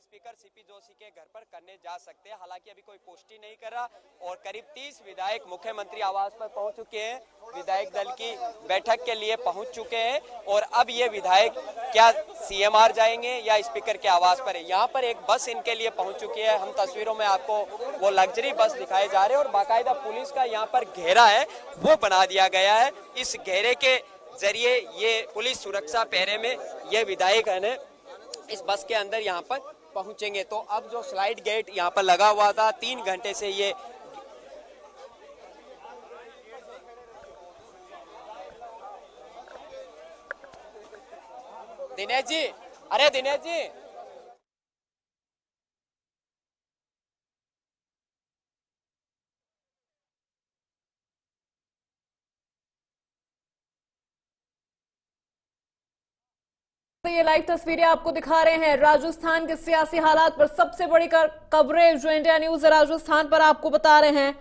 Speaker CP Joshi के घर पर करने जा सकते हैं। हालांकि अभी कोई पुष्टि नहीं कर रहा और करीब 30 विधायक मुख्यमंत्री आवास पर पहुंच चुके हैं, विधायक दल की बैठक के लिए पहुंच चुके हैं और अब ये विधायक क्या सीएमआर जाएंगे या स्पीकर के आवास पर है। यहाँ पर एक बस इनके लिए पहुंच चुकी है, हम तस्वीरों में आपको वो लग्जरी बस दिखाए जा रहे हैं और बाकायदा पुलिस का यहाँ पर घेरा है वो बना दिया गया है। इस घेरे के जरिए ये पुलिस सुरक्षा पहरे में ये विधायक है इस बस के अंदर यहाँ पर पहुंचेंगे। तो अब जो स्लाइड गेट यहाँ पर लगा हुआ था 3 घंटे से ये दिनेश जी, अरे दिनेश जी, तो ये लाइव तस्वीरें आपको दिखा रहे हैं राजस्थान के सियासी हालात पर सबसे बड़ी कवरेज जो इंडिया न्यूज राजस्थान पर आपको बता रहे हैं।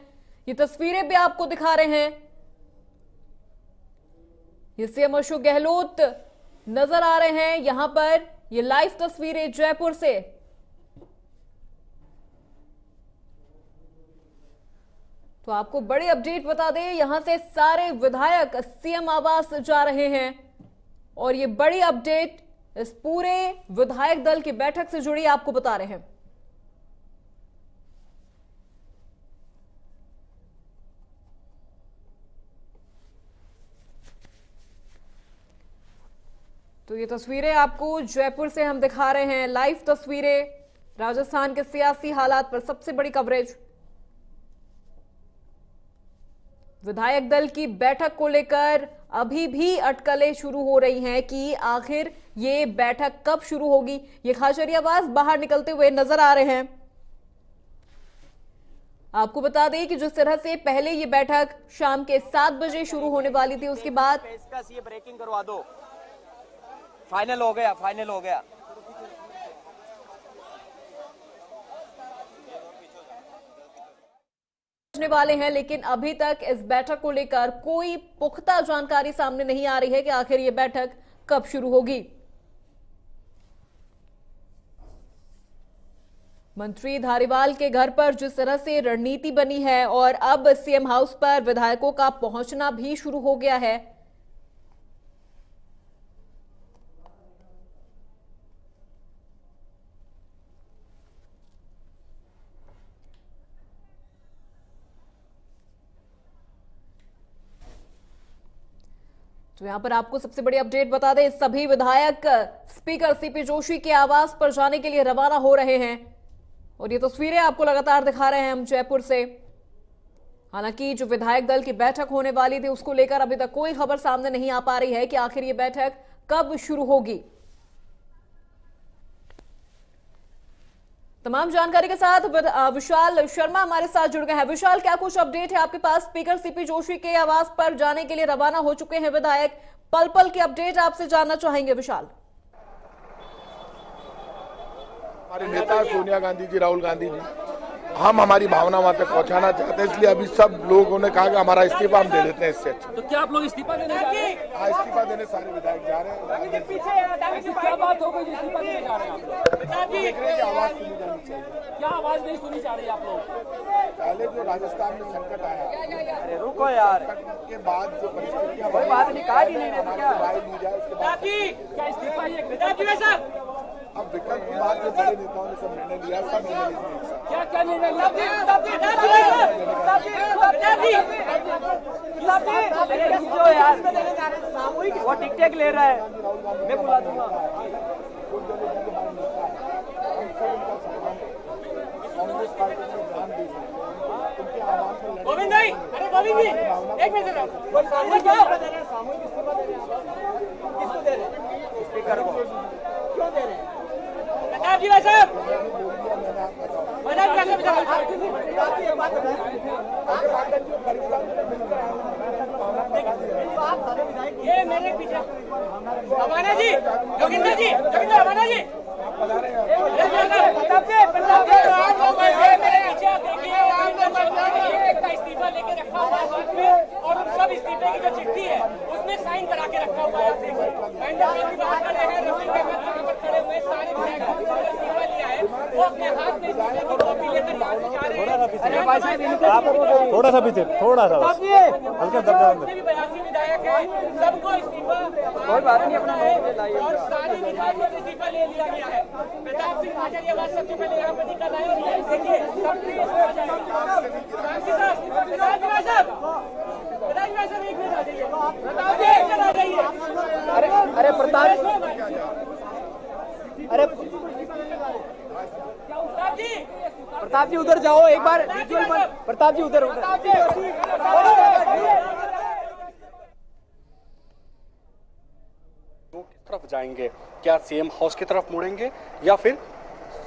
ये तस्वीरें भी आपको दिखा रहे हैं। ये सीएम अशोक गहलोत नजर आ रहे हैं यहां पर। ये लाइव तस्वीरें जयपुर से। तो आपको बड़ी अपडेट बता दें, यहां से सारे विधायक सीएम आवास जा रहे हैं और ये बड़ी अपडेट इस पूरे विधायक दल की बैठक से जुड़ी आपको बता रहे हैं। तो ये तस्वीरें आपको जयपुर से हम दिखा रहे हैं, लाइव तस्वीरें राजस्थान के सियासी हालात पर सबसे बड़ी कवरेज। विधायक दल की बैठक को लेकर अभी भी अटकलें शुरू हो रही हैं कि आखिर ये बैठक कब शुरू होगी। ये खाचरियावास बाहर निकलते हुए नजर आ रहे हैं। आपको बता दें कि जिस तरह से पहले ये बैठक शाम के 7 बजे शुरू होने वाली थी, उसके बाद इसका ये ब्रेकिंग करवा दो, फाइनल हो गया, फाइनल हो गया। वाले हैं, लेकिन अभी तक इस बैठक को लेकर कोई पुख्ता जानकारी सामने नहीं आ रही है कि आखिर ये बैठक कब शुरू होगी। मंत्री धारीवाल के घर पर जिस तरह से रणनीति बनी है और अब सीएम हाउस पर विधायकों का पहुंचना भी शुरू हो गया है। तो यहां पर आपको सबसे बड़ी अपडेट बता दें, सभी विधायक स्पीकर सीपी जोशी के आवास पर जाने के लिए रवाना हो रहे हैं और ये तस्वीरें आपको लगातार दिखा रहे हैं हम जयपुर से। हालांकि जो विधायक दल की बैठक होने वाली थी उसको लेकर अभी तक कोई खबर सामने नहीं आ पा रही है कि आखिर ये बैठक कब शुरू होगी। तमाम जानकारी के साथ विशाल शर्मा हमारे साथ जुड़ गए हैं। विशाल, क्या कुछ अपडेट है आपके पास? स्पीकर सीपी जोशी के आवास पर जाने के लिए रवाना हो चुके हैं विधायक, पल पल की अपडेट आपसे जानना चाहेंगे विशाल। हमारे नेता सोनिया गांधी जी, राहुल गांधी जी, हम हमारी भावना वहां तक पहुंचाना चाहते हैं, इसलिए अभी सब लोगों ने कहा कि हमारा इस्तीफा हम दे देते हैं। इससे अच्छा तो क्या आप लोग इस्तीफा देने जा रहे हैं? हाँ, इस्तीफा देने सारे विधायक जा रहे हैं। क्या बात हो गई, इस्तीफा देने जा रहे हैं आप लोग? देख रहे हैं कि आवाज सुनी जानी चाहिए। क्या आवाज नहीं सुनी जा रही आप लोग? पहले जो राजस्थान में संकट आया, अरे रुको यार, संकट के बाद जो परिस्थितियां कोई बात नहीं, काट ही नहीं रहे क्या? राय ली जाए उसके बाद क्या इस्तीफा ये अब विकल्प की बात जो बड़े नेताओं ने सब निर्णय लिया, सब निर्णय लिए क्या क्या निर्णय यार, वो टिकटेक ले रहा है, मैं बुला दूंगा। कांग्रेस पार्टी को ध्यान दे सकते हैं, उनके आह्वान पर लड़े। गोविंद भाई, अरे गोविंद जी, एक मिनट सामूहिक इस्तीफा दे रहे हैं, किसको दे रहे हैं? स्पीकर को क्यों दे रहे हैं? प्रताप जी भाई साहब, ये मेरे पीछे अवाना जी, जोगिंदर जी, अवाना जी, मेरे पीछे देखिए, का इस्तीफा लेके रखा हुआ है और उन सब इस्तीफे की जो चिट्ठी है उसमें साइन करा के रखा हुआ है। आप देखिए, बाहर खड़े हैं, रवि के खड़े हुए सारे इस्तीफा लिया है। वो अपने हाथ से इस्तीफे की कॉपी लेकर यहाँ से जा रहे हैं। थोड़ा सा पीछे, थोड़ा सा हल्का दबदबा में। 82 विधायक है, सबको इस्तीफा कोई बात नहीं, अपना और सारे विधायकों से इस्तीफा ले लिया गया है। प्रताप सिंह महाजन ये बात सबसे पहले यहाँ पर निकल आए और ये देखिए सबने आ जाएगा। एक मिनट आ जाइए। अरे प्रताप, अरे प्रताप जी उधर जाओ एक बार, प्रताप जी उधर किस तरफ जाएंगे, क्या सीएम हाउस की तरफ मुड़ेंगे या फिर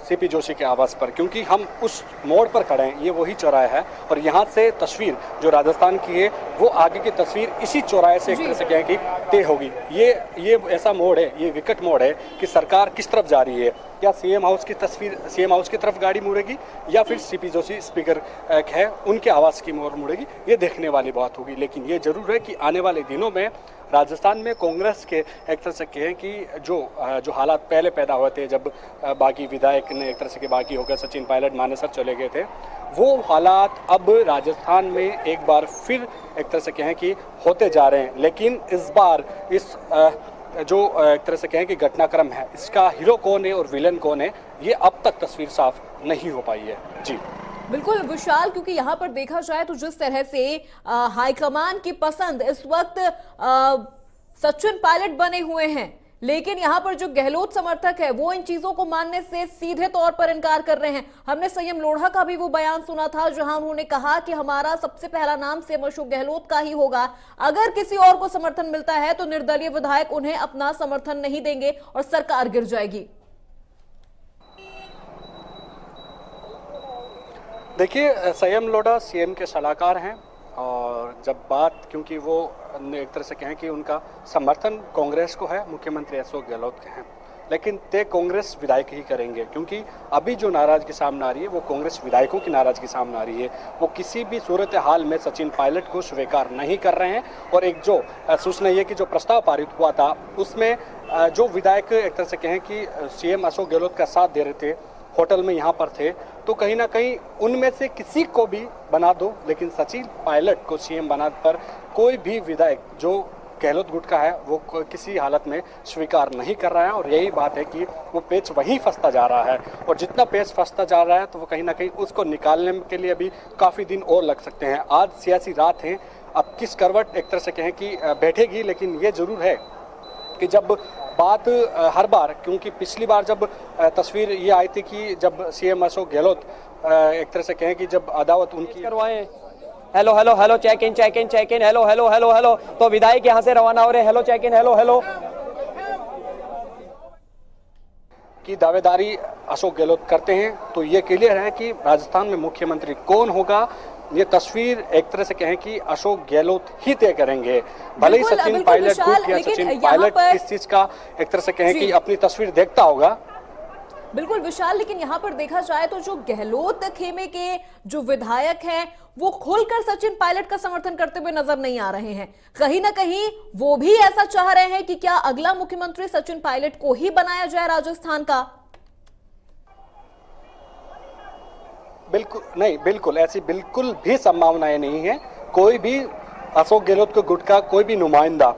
सीपी जोशी के आवास पर, क्योंकि हम उस मोड़ पर खड़े हैं। ये वही चौराहा है और यहाँ से तस्वीर जो राजस्थान की है वो आगे की तस्वीर इसी चौराहे से एक तरह से कहें कि तय होगी। ये ऐसा मोड़ है, ये विकट मोड़ है कि सरकार किस तरफ जा रही है। क्या सीएम हाउस की तस्वीर, सीएम हाउस की तरफ गाड़ी मुड़ेगी या फिर सीपी जोशी स्पीकर है उनके आवास की मोड़ मुड़ेगी, ये देखने वाली बात होगी। लेकिन ये जरूर है कि आने वाले दिनों में राजस्थान में कांग्रेस के एक तरह से कहें कि जो हालात पहले पैदा हुए थे जब बागी विधायक ने एक तरह से बागी होकर सचिन पायलट मानेसर चले गए थे, वो हालात अब राजस्थान में एक बार फिर एक तरह से कहें कि होते जा रहे हैं। लेकिन इस बार इस जो एक तरह से कहें कि घटनाक्रम है, इसका हीरो कौन है और विलेन कौन है, ये अब तक तस्वीर साफ नहीं हो पाई है। जी बिल्कुल विशाल, क्योंकि यहाँ पर देखा जाए तो जिस तरह से हाईकमान की पसंद इस वक्त सचिन पायलट बने हुए हैं, लेकिन यहाँ पर जो गहलोत समर्थक है वो इन चीजों को मानने से सीधे तौर पर इनकार कर रहे हैं। हमने संयम लोढ़ा का भी वो बयान सुना था जहां उन्होंने कहा कि हमारा सबसे पहला नाम सीएम अशोक गहलोत का ही होगा, अगर किसी और को समर्थन मिलता है तो निर्दलीय विधायक उन्हें अपना समर्थन नहीं देंगे और सरकार गिर जाएगी। देखिए, संयम लोढ़ा सीएम के सलाहकार हैं और जब बात, क्योंकि वो एक तरह से कहें कि उनका समर्थन कांग्रेस को है, मुख्यमंत्री अशोक गहलोत के हैं, लेकिन तय कांग्रेस विधायक ही करेंगे, क्योंकि अभी जो नाराजगी सामने आ रही है वो कांग्रेस विधायकों की नाराजगी सामने आ रही है। वो किसी भी सूरत हाल में सचिन पायलट को स्वीकार नहीं कर रहे हैं। और एक जो सूचना ये कि जो प्रस्ताव पारित हुआ था उसमें जो विधायक एक तरह से कहें कि सीएम अशोक गहलोत का साथ दे रहे थे, होटल में यहाँ पर थे, तो कहीं ना कहीं उनमें से किसी को भी बना दो, लेकिन सचिन पायलट को सीएम बनाने पर कोई भी विधायक जो गहलोत गुट का है वो किसी हालत में स्वीकार नहीं कर रहा है। और यही बात है कि वो पेच वहीं फंसता जा रहा है और जितना पेच फंसता जा रहा है तो वो कहीं ना कहीं उसको निकालने के लिए अभी काफ़ी दिन और लग सकते हैं। आज सियासी रात है, अब किस करवट एक तरह से कहें कि बैठेगी, लेकिन ये जरूर है कि जब बात हर बार, क्योंकि पिछली बार जब तस्वीर ये आई थी कि जब सीएम अशोक गहलोत एक तरह से कहें कि जब अदावत उनकी करवाएं, hello hello hello check in check in check in, hello hello hello hello, तो विधायक यहाँ से रवाना हो रहे, hello check in, hello hello की दावेदारी अशोक गहलोत करते हैं, तो ये क्लियर है कि राजस्थान में मुख्यमंत्री कौन होगा ये तस्वीर एक तरह से कहें कि अशोक गहलोत ही तय करेंगे। भले ही सचिन पायलट गुट या सचिन पायलट इस चीज का एक तरह से कहें कि अपनी तस्वीर देखता होगा। बिल्कुल विशाल, लेकिन यहाँ पर देखा जाए तो जो गहलोत खेमे के जो विधायक हैं वो खुलकर सचिन पायलट का समर्थन करते हुए नजर नहीं आ रहे हैं। कहीं ना कहीं वो भी ऐसा चाह रहे हैं कि क्या अगला मुख्यमंत्री सचिन पायलट को ही बनाया जाए राजस्थान का। बिल्कुल नहीं, बिल्कुल ऐसी बिल्कुल भी संभावनाएं नहीं है। कोई भी अशोक गहलोत के गुट का कोई भी नुमाइंदा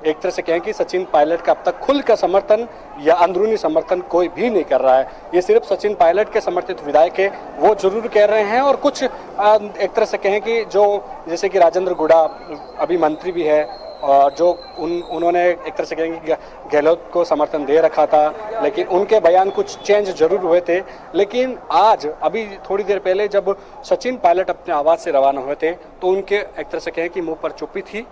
एक तरह से कहें कि सचिन पायलट का अब तक खुल का समर्थन या अंदरूनी समर्थन कोई भी नहीं कर रहा है। ये सिर्फ सचिन पायलट के समर्थित विधायक है वो जरूर कह रहे हैं, और कुछ एक तरह से कहें कि जो जैसे कि राजेंद्र गुड़ा अभी मंत्री भी है और जो उन्होंने एक तरह से कहेंगे कि गहलोत को समर्थन दे रखा था, लेकिन उनके बयान कुछ चेंज जरूर हुए थे। लेकिन आज अभी थोड़ी देर पहले जब सचिन पायलट अपने आवास से रवाना हुए थे तो उनके एक तरह से कहें कि मुंह पर चुप्पी थी।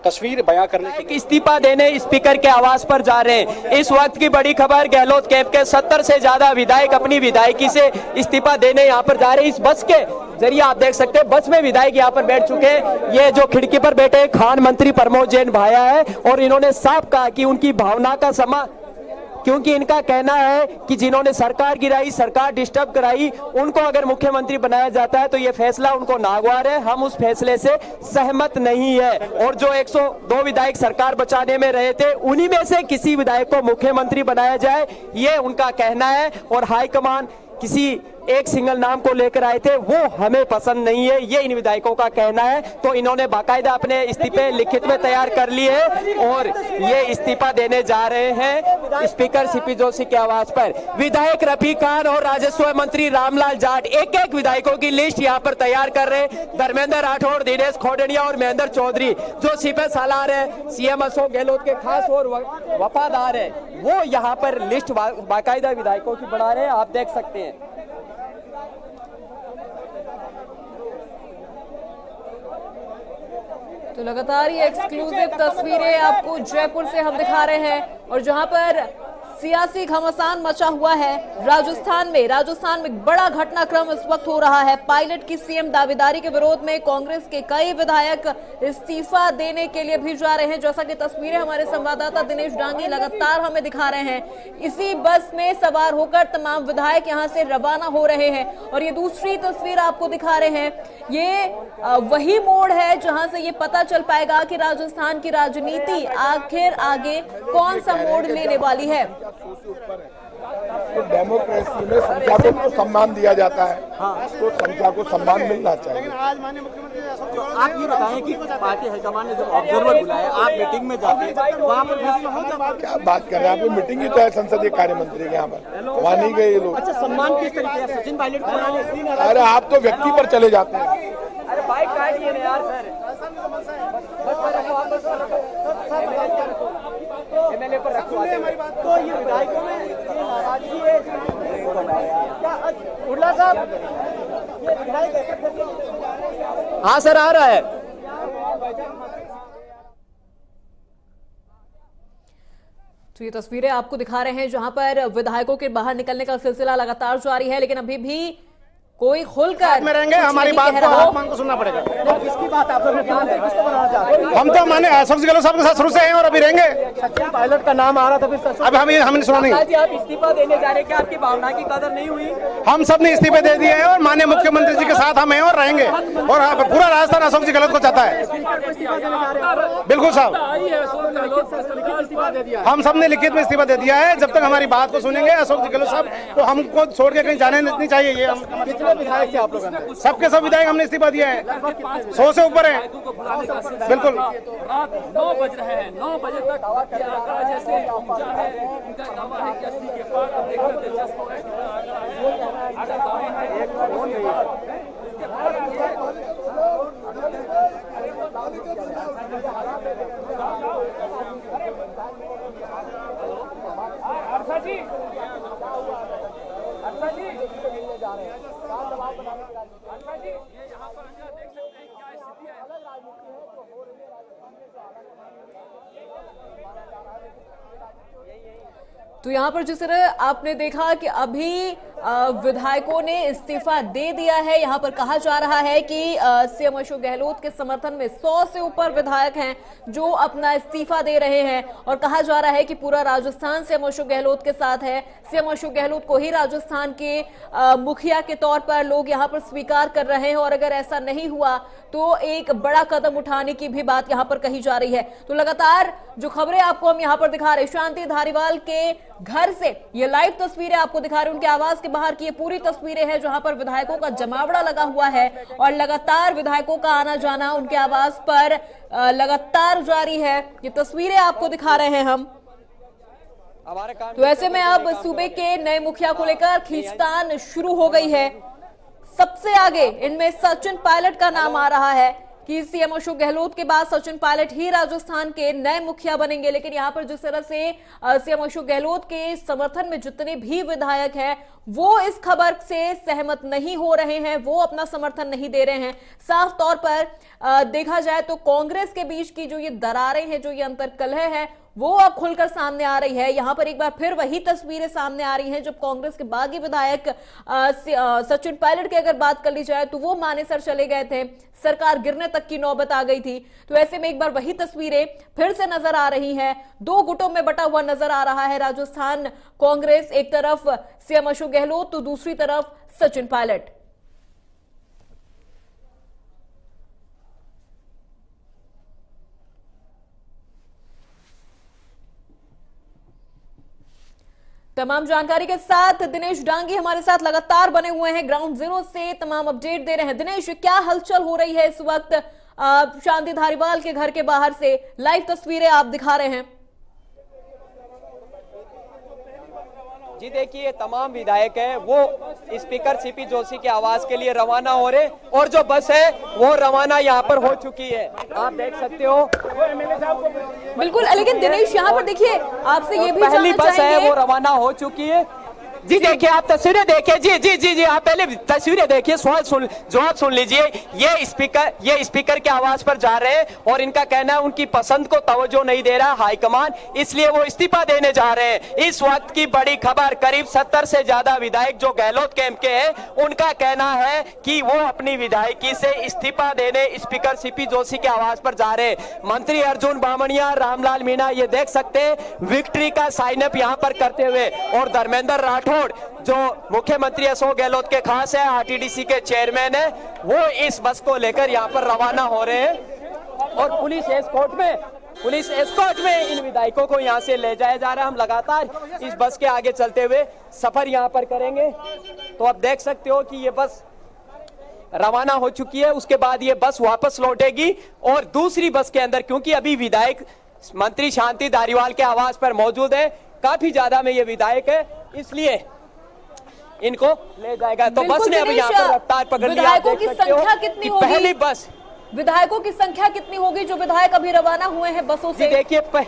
तस्वीर बयां करने के इस्तीफा देने स्पीकर के आवास पर जा रहे हैं। इस वक्त की बड़ी खबर, गहलोत कैंप के 70 से ज्यादा विधायक अपनी विधायकी से इस्तीफा देने यहाँ पर जा रहे हैं। इस बस के जरिए आप देख सकते हैं बस में विधायक यहाँ पर बैठ चुके हैं। ये जो खिड़की पर बैठे खान मंत्री प्रमोद जैन भाया है और इन्होंने साफ कहा कि उनकी भावना का समा, क्योंकि इनका कहना है कि जिन्होंने सरकार गिराई, सरकार डिस्टर्ब कराई, उनको अगर मुख्यमंत्री बनाया जाता है तो ये फैसला उनको नागवार है, हम उस फैसले से सहमत नहीं है। और जो 102 विधायक सरकार बचाने में रहे थे उन्हीं में से किसी विधायक को मुख्यमंत्री बनाया जाए, ये उनका कहना है। और हाईकमान किसी एक सिंगल नाम को लेकर आए थे, वो हमें पसंद नहीं है, ये इन विधायकों का कहना है। तो इन्होंने बाकायदा अपने इस्तीफे लिखित में तैयार कर लिए हैं और ये इस्तीफा देने जा रहे हैं स्पीकर सीपी जोशी के आवास पर। विधायक रफीक खान और राजस्व मंत्री रामलाल जाट एक एक विधायकों की लिस्ट यहाँ पर तैयार कर रहे हैं। धर्मेंद्र राठौड़, दिनेश खोडनिया और महेंद्र चौधरी जो सीपे सालार है, सीएम अशोक गहलोत के खास और वफादार है, वो यहाँ पर लिस्ट बाकायदा विधायकों की बना रहे हैं, आप देख सकते हैं। तो लगातार ये एक्सक्लूसिव तस्वीरें आपको जयपुर से हम दिखा रहे हैं और जहां पर सियासी घमासान मचा हुआ है राजस्थान में बड़ा घटनाक्रम इस वक्त हो रहा है। पायलट की सीएम दावेदारी के विरोध में कांग्रेस के कई विधायक इस्तीफा देने के लिए भी जा रहे हैं। जैसा कि तस्वीरें हमारे संवाददाता दिनेश डांगी लगातार हमें दिखा रहे हैं, इसी बस में सवार होकर तमाम विधायक यहां से रवाना हो रहे हैं। और ये दूसरी तस्वीर आपको दिखा रहे हैं, ये वही मोड़ है जहां से ये पता चल पाएगा कि राजस्थान की राजनीति आखिर आगे कौन सा मोड़ लेने वाली है। तो डेमोक्रेसी में संख्या को सम्मान दिया जाता है, तो संख्या को सम्मान मिलना चाहिए। तो आप ये बताएं कि पार्टी हाईकमान ने जब ऑब्जर्वर बुलाया, आप मीटिंग में जाते हैं, वहाँ पर फैसला हो जाता है? क्या बात कर रहे हैं आप? मीटिंग ही तो है संसदीय कार्य मंत्री के यहाँ पर, वहाँ नहीं गए ये लोग। अच्छा, सम्मान किस तरीके से सचिन पायलट को बना ले? अरे आप तो व्यक्ति पर चले जाते हैं। अरे बाइक काटिए ना यार सर, एमएलए पर रखवा दे। तो ये विधायकों में ये नाराजगी है क्या? उर्ला साहब, ये विधायक हाँ सर आ रहा है। तो ये तस्वीरें आपको दिखा रहे हैं जहां पर विधायकों के बाहर निकलने का सिलसिला लगातार जारी है, लेकिन अभी भी कोई खुलकर में रहेंगे, हमारी बात को आसमान को सुनना पड़ेगा। किसकी बात आप लोग किसको बनाना चाहते हैं? हम तो माने अशोक गहलोत साहब के साथ शुरू से हैं और अभी रहेंगे। सचिन पायलट का नाम आ रहा था, फिर अब हमने सुना नहीं। आप इस्तीफा देने जा रहे हैं, क्या आपकी भावना की कदर नहीं हुई? हम सब ने इस्तीफे दे दिए हैं और माननीय मुख्यमंत्री जी के साथ हम हैं और रहेंगे, और पूरा राजस्थान अशोक जी गहलोत को चाहता है। बिल्कुल साहब, हम सब ने लिखित में इस्तीफा दे दिया है। जब तक हमारी बात को सुनेंगे अशोक जी गहलोत साहब, तो हमको छोड़ के कहीं जाने नहीं चाहिए। ये हम विधायक थे आप लोगों ने? सबके सब विधायक हमने इस्तीफा दिया है, 100 से ऊपर है। बिल्कुल रात 9 बज रहे हैं, 9 बजे तक आगरा जैसे पहुंचा है, उनका दावा है कि 80 के पार। अब देखकर दिलचस्प हो रहा है कि आगरा दावे हैं एक फोन नहीं है। अर्षा जी, अर्षा जी, अर्षा जी, ये यहाँ पर अंदर देख सकते हैं क्या स्थिति है। तो यहाँ पर जिस तरह आपने देखा कि अभी विधायकों ने इस्तीफा दे दिया है। यहाँ पर कहा जा रहा है कि सीएम अशोक गहलोत के समर्थन में 100 से ऊपर विधायक हैं जो अपना इस्तीफा दे रहे हैं और कहा जा रहा है कि पूरा राजस्थान सीएम अशोक गहलोत के साथ है। सीएम अशोक गहलोत को ही राजस्थान के मुखिया के तौर पर लोग यहाँ पर स्वीकार कर रहे हैं और अगर ऐसा नहीं हुआ तो एक बड़ा कदम उठाने की भी बात यहाँ पर कही जा रही है। तो लगातार जो खबरें आपको हम यहाँ पर दिखा रहे हैं, शांति धारीवाल के घर से ये लाइव तस्वीरें आपको दिखा रहे हैं, उनके आवास के बाहर की ये पूरी तस्वीरें हैं जहां पर विधायकों का जमावड़ा लगा हुआ है और लगातार विधायकों का आना जाना उनके आवास पर लगातार जारी है। ये तस्वीरें आपको दिखा रहे हैं हम। तो ऐसे में अब सूबे के नए मुखिया को लेकर खींचतान शुरू हो गई है। सबसे आगे इनमें सचिन पायलट का नाम आ रहा है कि सीएम अशोक गहलोत के बाद सचिन पायलट ही राजस्थान के नए मुखिया बनेंगे। लेकिन यहाँ पर जिस तरह से सीएम अशोक गहलोत के समर्थन में जितने भी विधायक हैं वो इस खबर से सहमत नहीं हो रहे हैं, वो अपना समर्थन नहीं दे रहे हैं। साफ तौर पर देखा जाए तो कांग्रेस के बीच की जो ये दरारें हैं, जो ये अंतर्कलह है, वो अब खुलकर सामने आ रही है। यहां पर एक बार फिर वही तस्वीरें सामने आ रही हैं जब कांग्रेस के बागी विधायक सचिन पायलट की अगर बात कर ली जाए तो वो मानेसर चले गए थे, सरकार गिरने तक की नौबत आ गई थी। तो ऐसे में एक बार वही तस्वीरें फिर से नजर आ रही हैं। दो गुटों में बटा हुआ नजर आ रहा है राजस्थान कांग्रेस, एक तरफ सीएम अशोक गहलोत तो दूसरी तरफ सचिन पायलट। तमाम जानकारी के साथ दिनेश डांगी हमारे साथ लगातार बने हुए हैं, ग्राउंड जीरो से तमाम अपडेट दे रहे हैं। दिनेश, क्या हलचल हो रही है इस वक्त शांति धारीवाल के घर के बाहर से? लाइव तस्वीरें आप दिखा रहे हैं। जी देखिए, तमाम विधायक हैं वो स्पीकर सीपी जोशी के आवास के लिए रवाना हो रहे, और जो बस है वो रवाना यहाँ पर हो चुकी है, आप देख सकते हो। बिल्कुल, लेकिन दिनेश यहाँ पर देखिए, आपसे ये भी पहली जानना बस है चाहेंगे, वो रवाना हो चुकी है। जी देखिए, आप तस्वीरें देखिए। जी जी जी जी आप पहले तस्वीरें देखिए, जवाब सुन लीजिए। ये स्पीकर के आवास पर जा रहे हैं और इनका कहना है उनकी पसंद को तवज्जो नहीं दे रहा हाईकमान, इसलिए वो इस्तीफा देने जा रहे हैं। इस वक्त की बड़ी खबर, करीब 70 से ज्यादा विधायक जो गहलोत कैंप के हैं, उनका कहना है कि वो अपनी विधायकी से इस्तीफा देने स्पीकर सीपी जोशी के आवास पर जा रहे हैं। मंत्री अर्जुन बामणिया, रामलाल मीणा, ये देख सकते हैं विक्ट्री का साइन अप यहाँ पर करते हुए, और धर्मेंद्र राठौड़ जो मुख्यमंत्री अशोक गहलोत के खास है, आरटीडीसी के चेयरमैन है, वो इस बस को लेकर यहाँ पर रवाना हो रहे हैं। और पुलिस एस्कॉर्ट में इन विधायकों को यहाँ से ले जाया जा रहा है। हम लगातार इस बस के आगे चलते हुए सफर यहाँ पर करेंगे। तो आप देख सकते हो कि ये बस रवाना हो चुकी है, उसके बाद ये बस वापस लौटेगी और दूसरी बस के अंदर, क्योंकि अभी विधायक मंत्री शांति धारीवाल के आवास पर मौजूद है, काफी ज्यादा में ये विधायक है, इसलिए इनको ले जाएगा। तो बस ने अब यहाँ पर रफ्तार पकड़ लिया। विधायकों की संख्या कितनी होगी? पहली बस, विधायकों की संख्या कितनी होगी जो विधायक अभी रवाना हुए हैं बसों से? देखिए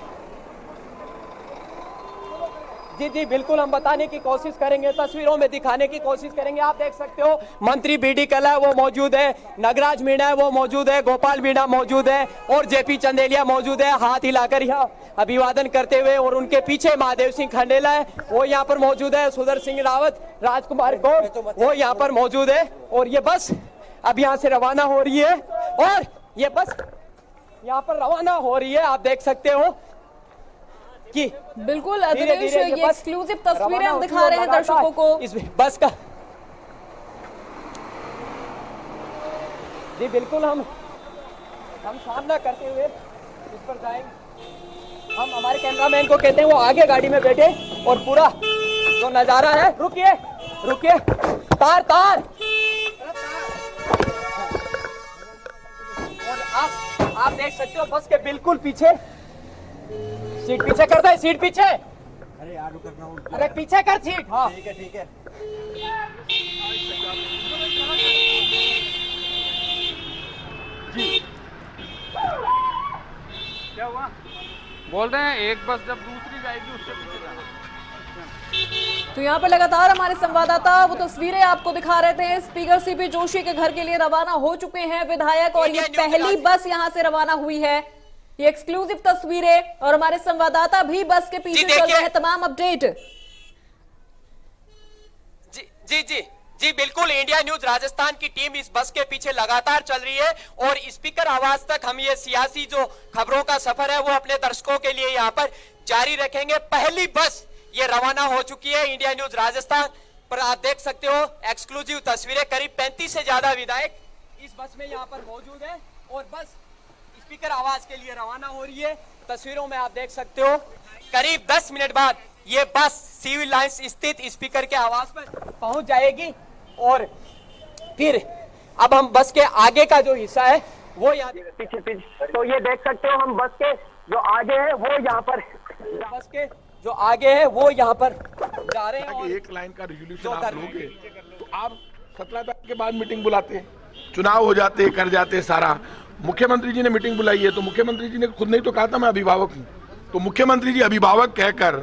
जी बिल्कुल हम बताने की कोशिश करेंगे, तस्वीरों में दिखाने की कोशिश करेंगे। आप देख सकते हो मंत्री बीडी कला वो मौजूद है, नगराज मीणा है वो मौजूद है, गोपाल मीणा मौजूद है और जेपी चंदेलिया मौजूद है, हाथ हिलाकर यहाँ अभिवादन करते हुए। और उनके पीछे महादेव सिंह खंडेला है, वो यहाँ पर मौजूद है, सुदर्शन सिंह रावत, राजकुमार गौड़ वो यहाँ पर मौजूद है। और ये बस अब यहाँ से रवाना हो रही है, और ये बस यहाँ पर रवाना हो रही है। आप देख सकते हो कि बिल्कुल दिनेश, ये एक्सक्लूसिव तस्वीरें हम दिखा रहे हैं दर्शकों को इस बस का। जी बिल्कुल हम सामना करते हुए इस पर जाएंगे। हम हमारे कैमरामैन को कहते हैं वो आगे गाड़ी में बैठे और पूरा जो नजारा है, रुकिए तार और आप देख सकते हो बस के बिल्कुल पीछे, सीट पीछे कर दे, सीट पीछे, अरे यार अरे पीछे कर सीट। हाँ ठीक है जी। क्या हुआ? बोल रहे हैं एक बस जब दूसरी जाएगी उससे पीछे जाना। तो यहाँ पर लगातार हमारे संवाददाता वो तस्वीरें आपको दिखा रहे थे। स्पीकर सीपी जोशी के घर के लिए रवाना हो चुके हैं विधायक, और ये पहली बस यहाँ से रवाना हुई है। ये एक्सक्लूसिव तस्वीरें, और हमारे संवाददाता भी बस के पीछे चल रहे हैं। तमाम अपडेट जी बिल्कुल, इंडिया न्यूज राजस्थान की टीम इस बस के पीछे लगातार चल रही है, और स्पीकर आवास तक हम ये सियासी जो खबरों का सफर है वो अपने दर्शकों के लिए यहाँ पर जारी रखेंगे। पहली बस ये रवाना हो चुकी है इंडिया न्यूज राजस्थान पर। आप देख सकते हो एक्सक्लूसिव तस्वीरें, करीब 35 से ज्यादा विधायक इस बस में यहाँ पर मौजूद है, और बस स्पीकर आवास के लिए रवाना हो रही है। तस्वीरों में आप देख सकते हो करीब 10 मिनट बाद ये बस सिविल लाइंस स्थित स्पीकर के आवास पर पहुंच जाएगी, और फिर अब हम बस के आगे का जो हिस्सा है वो यहाँ पीछे तो ये देख सकते हो हम बस के जो आगे है वो यहाँ पर, बस के जो आगे है वो यहाँ पर जा रहे हैं। एक लाइन का रेजोल्यूशन आप लोगे तो आप 17 तारीख के बाद मीटिंग बुलाते, चुनाव हो जाते, कर जाते सारा। मुख्यमंत्री जी ने मीटिंग बुलाई है तो मुख्यमंत्री जी ने खुद नहीं तो कहा था मैं अभिभावक हूँ, तो मुख्यमंत्री जी अभिभावक कहकर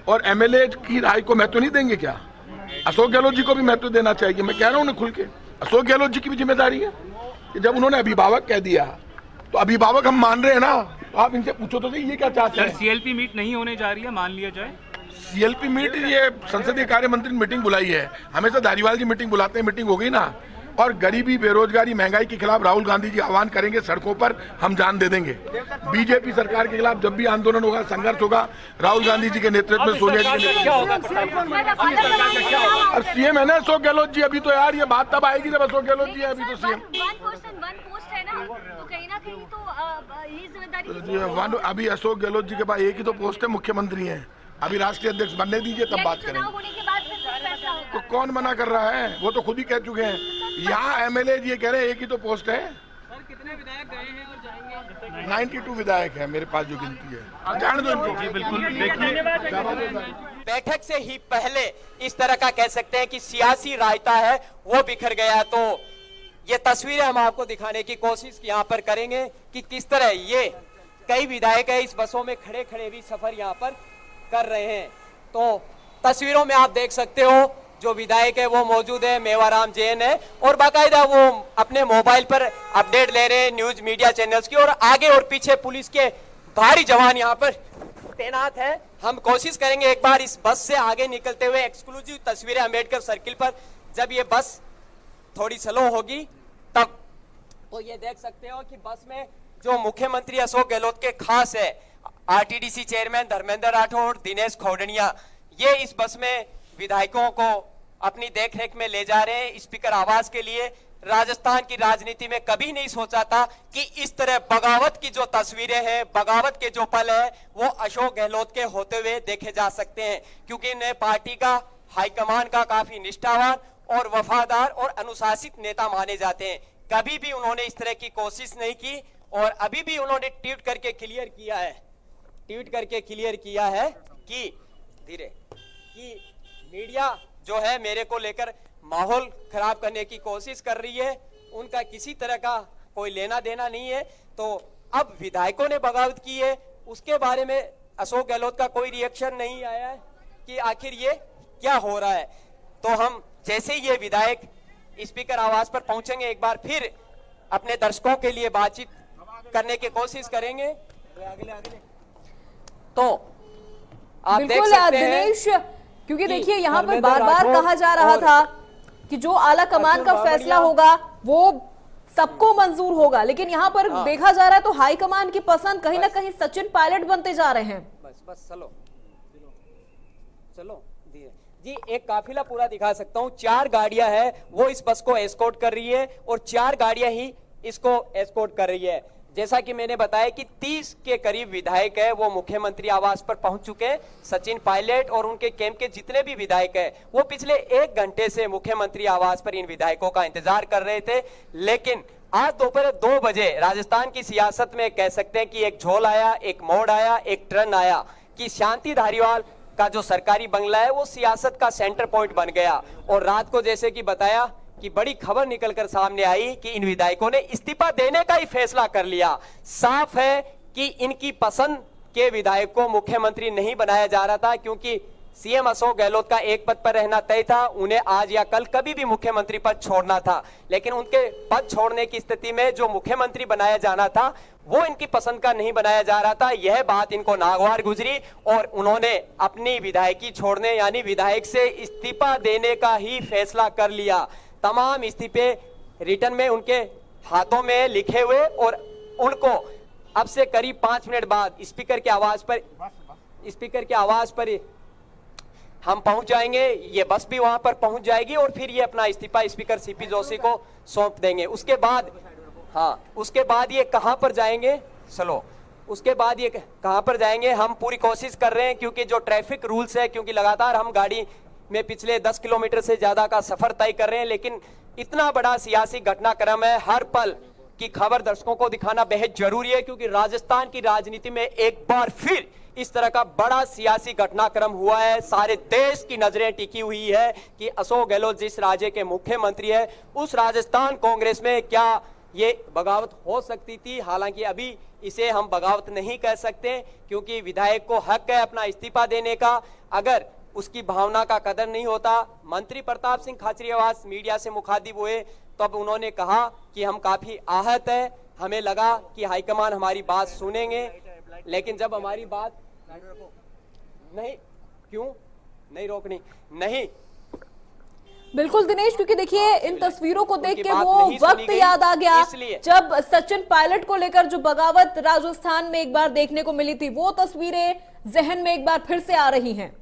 और एमएलए की राय को महत्व नहीं देंगे क्या? अशोक गहलोत जी को भी महत्व देना चाहिए। मैं कह रहा हूँ ना खुल के, अशोक गहलोत जी की भी जिम्मेदारी है कि जब उन्होंने अभिभावक कह दिया तो अभिभावक हम मान रहे हैं ना, तो आप इनसे पूछो तो सही ये क्या चाहते हैं। सीएलपी मीट नहीं होने जा रही है, मान लिया जाए। सीएलपी मीट, ये संसदीय कार्य मंत्री ने मीटिंग बुलाई है, हमेशा धारीवाल जी मीटिंग बुलाते हैं, मीटिंग हो गई ना। और गरीबी, बेरोजगारी, महंगाई के खिलाफ राहुल गांधी जी आह्वान करेंगे, सड़कों पर हम जान दे देंगे। बीजेपी सरकार के खिलाफ जब भी आंदोलन होगा, संघर्ष होगा, राहुल गांधी जी के नेतृत्व में, सोनिया जी के नेतृत्व में। और सीएम है ना अशोक गहलोत जी। अभी तो यार ये बात तब आएगी जब अशोक गहलोत जी है, अभी तो सीएम अभी अशोक गहलोत जी के पास एक ही तो पोस्ट है, मुख्यमंत्री है। अभी राष्ट्रीय अध्यक्ष बनने दीजिए, तब बात करेंगे। होने के बाद फिर फैसला होगा। तो कौन मना कर रहा है? वो तो खुद ही कह चुके हैं। यहाँ एमएलए ये कह रहे हैं एक ही तो पोस्ट है। सर कितने विधायक गए हैं और जाएंगे? 92 विधायक है मेरे पास जो गिनती है। जान दो इनको। जी बिल्कुल, देखिए बैठक से ही पहले इस तरह का कह सकते हैं कि सियासी रायता है वो बिखर गया। तो ये तस्वीरें हम आपको दिखाने की कोशिश यहाँ पर करेंगे कि किस तरह ये कई विधायक है इस बसों में खड़े खड़े भी सफर यहाँ पर कर रहे हैं। तो तस्वीरों में आप देख सकते हो जो विधायक है वो मौजूद है, मेवाराम जैन है, और बाकायदा वो अपने मोबाइल पर अपडेट ले रहे हैं न्यूज मीडिया चैनल्स की, और आगे और पीछे पुलिस के भारी जवान यहाँ पर तैनात है। हम कोशिश करेंगे एक बार इस बस से आगे निकलते हुए एक्सक्लूसिव तस्वीरें अम्बेडकर सर्किल पर जब ये बस थोड़ी स्लो होगी तब। तो ये देख सकते हो कि बस में जो मुख्यमंत्री अशोक गहलोत के खास है, आरटीडीसी चेयरमैन धर्मेंद्र राठौड़, दिनेश खौडनिया, ये इस बस में विधायकों को अपनी देखरेख में ले जा रहे हैं स्पीकर आवास के लिए। राजस्थान की राजनीति में कभी नहीं सोचा था कि इस तरह बगावत की जो तस्वीरें हैं, बगावत के जो पल है वो अशोक गहलोत के होते हुए देखे जा सकते हैं, क्योंकि इन्हें पार्टी का हाईकमान का काफी निष्ठावान और वफादार और अनुशासित नेता माने जाते हैं। कभी भी उन्होंने इस तरह की कोशिश नहीं की, और अभी भी उन्होंने ट्वीट करके क्लियर किया है कि मीडिया जो है मेरे को लेकर माहौल खराब करने की कोशिश कर रही है, उनका किसी तरह का कोई लेना देना नहीं है। तो अब विधायकों ने बगावत की है, उसके बारे में अशोक गहलोत का कोई रिएक्शन नहीं आया है कि आखिर ये क्या हो रहा है। तो हम जैसे ही ये विधायक स्पीकर आवास पर पहुंचेंगे एक बार फिर अपने दर्शकों के लिए बातचीत करने की कोशिश करेंगे। तो आप देख सकते हैं दिनेश, क्योंकि देखिए यहाँ पर बार बार कहा जा रहा था कि जो आला कमान का फैसला होगा वो सबको मंजूर होगा, लेकिन यहाँ पर देखा जा रहा है तो हाईकमान की पसंद कहीं ना कहीं सचिन पायलट बनते जा रहे हैं। बस चलो जी, एक काफिला पूरा दिखा सकता हूँ। 4 गाड़ियां है वो इस बस को एस्कॉर्ट कर रही है और 4 गाड़ियां ही इसको एस्कॉर्ट कर रही है। जैसा कि मैंने बताया कि 30 के करीब विधायक है वो मुख्यमंत्री आवास पर पहुंच चुके हैं। सचिन पायलट और उनके कैंप के जितने भी विधायक है वो पिछले 1 घंटे से मुख्यमंत्री आवास पर इन विधायकों का इंतजार कर रहे थे, लेकिन आज दोपहर 2 बजे राजस्थान की सियासत में कह सकते हैं कि एक झोल आया, एक मोड़ आया, एक टर्न आया कि शांति धारीवाल का जो सरकारी बंगला है वो सियासत का सेंटर पॉइंट बन गया। और रात को जैसे कि बताया कि बड़ी खबर निकलकर सामने आई कि इन विधायकों ने इस्तीफा देने का ही फैसला कर लिया। साफ है कि इनकी पसंद के विधायक को मुख्यमंत्री नहीं बनाया जा रहा था, क्योंकि सीएम अशोक गहलोत का एक पद पर रहना तय था, उन्हें आज या कल कभी भी मुख्यमंत्री पद छोड़ना था। लेकिन उनके पद छोड़ने की स्थिति में जो मुख्यमंत्री बनाया जाना था वो इनकी पसंद का नहीं बनाया जा रहा था। यह बात इनको नागवार गुजरी और उन्होंने अपनी विधायकी छोड़ने यानी विधायक से इस्तीफा देने का ही फैसला कर लिया। तमाम इस्तीफे रिटर्न में उनके हाथों में लिखे हुए, और उनको अब से करीब 5 मिनट बाद स्पीकर के आवाज पर हम पहुंच जाएंगे। ये बस भी वहां पर पहुंच जाएगी और फिर ये अपना इस्तीफा स्पीकर सीपी जोशी को सौंप देंगे। उसके बाद ये कहां पर जाएंगे, चलो उसके बाद ये कहां पर जाएंगे हम पूरी कोशिश कर रहे हैं, क्योंकि जो ट्रैफिक रूल्स है, क्योंकि लगातार हम गाड़ी में पिछले 10 किलोमीटर से ज्यादा का सफर तय कर रहे हैं, लेकिन इतना बड़ा सियासी घटनाक्रम है, हर पल की खबर दर्शकों को दिखाना बेहद जरूरी है, क्योंकि राजस्थान की राजनीति में एक बार फिर इस तरह का बड़ा सियासी घटनाक्रम हुआ है। सारे देश की नजरें टिकी हुई है कि अशोक गहलोत जिस राज्य के मुख्यमंत्री है उस राजस्थान कांग्रेस में क्या ये बगावत हो सकती थी। हालांकि अभी इसे हम बगावत नहीं कह सकते, क्योंकि विधायक को हक है अपना इस्तीफा देने का। अगर उसकी भावना का कदर नहीं होता, मंत्री प्रताप सिंह खाचरियावास मीडिया से मुखातिब हुए तो अब उन्होंने कहा कि हम काफी आहत है, हमें लगा कि हाईकमान हमारी बात सुनेंगे, लेकिन जब हमारी बात नहीं, क्यों नहीं रोकनी, नहीं बिल्कुल दिनेश, क्योंकि देखिए इन तस्वीरों को देख के वो वक्त याद आ गया जब सचिन पायलट को लेकर जो बगावत राजस्थान में एक बार देखने को मिली थी, वो तस्वीरें जहन में एक बार फिर से आ रही हैं।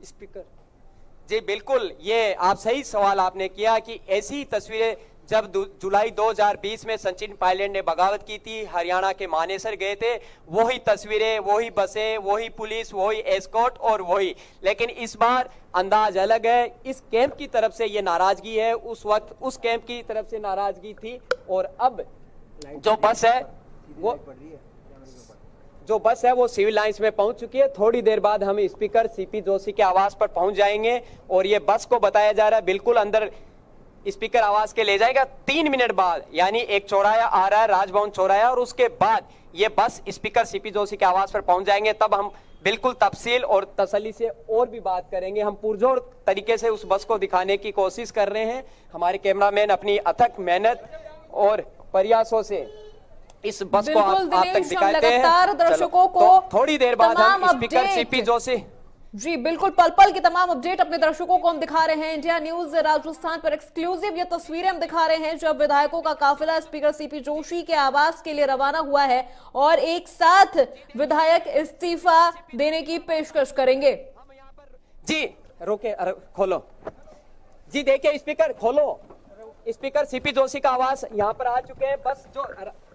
स्पीकर जी बिल्कुल, ये आप सही सवाल आपने किया कि ऐसी तस्वीरें जब जुलाई 2020 में सचिन पायलट ने बगावत की थी, हरियाणा के मानेसर गए थे, वही तस्वीरें, वही बसें, वही पुलिस, वही एस्कॉर्ट और वही। लेकिन इस बार अंदाज अलग है। इस कैंप की तरफ से ये नाराजगी है, उस वक्त उस कैंप की तरफ से नाराजगी थी, और अब जो बस है वो सिविल लाइंस में पहुंच चुकी है। थोड़ी देर बाद हम स्पीकर सीपी जोशी के आवास पर पहुंच जाएंगे, और ये बस को बताया जा रहा है बिल्कुल अंदर स्पीकर आवास के ले जाएगा। 3 मिनट बाद, यानी एक चौराहा आ रहा है, राजभवन चौराहा, और उसके बाद ये बस स्पीकर सीपी जोशी के आवास पर पहुंच जाएंगे। तब हम बिल्कुल तफसील और तसल्ली से और भी बात करेंगे। हम पुरजोर तरीके से उस बस को दिखाने की कोशिश कर रहे हैं। हमारे कैमरामैन अपनी अथक मेहनत और प्रयासों से इस बस को आप तक दिखाते हैं। दर्शकों को तो थोड़ी देर बाद हम स्पीकर सीपी जोशी जी बिल्कुल पल पल की तमाम अपडेट अपने दर्शकों को हम दिखा रहे हैं। इंडिया न्यूज राजस्थान पर एक्सक्लूसिव ये तस्वीरें हम दिखा रहे हैं जब विधायकों का काफिला स्पीकर सीपी जोशी के आवास के लिए रवाना हुआ है, और एक साथ विधायक इस्तीफा देने की पेशकश करेंगे। जी रोके, खोलो जी, देखिए स्पीकर खोलो। स्पीकर सीपी जोशी का आवास यहाँ पर आ चुके हैं।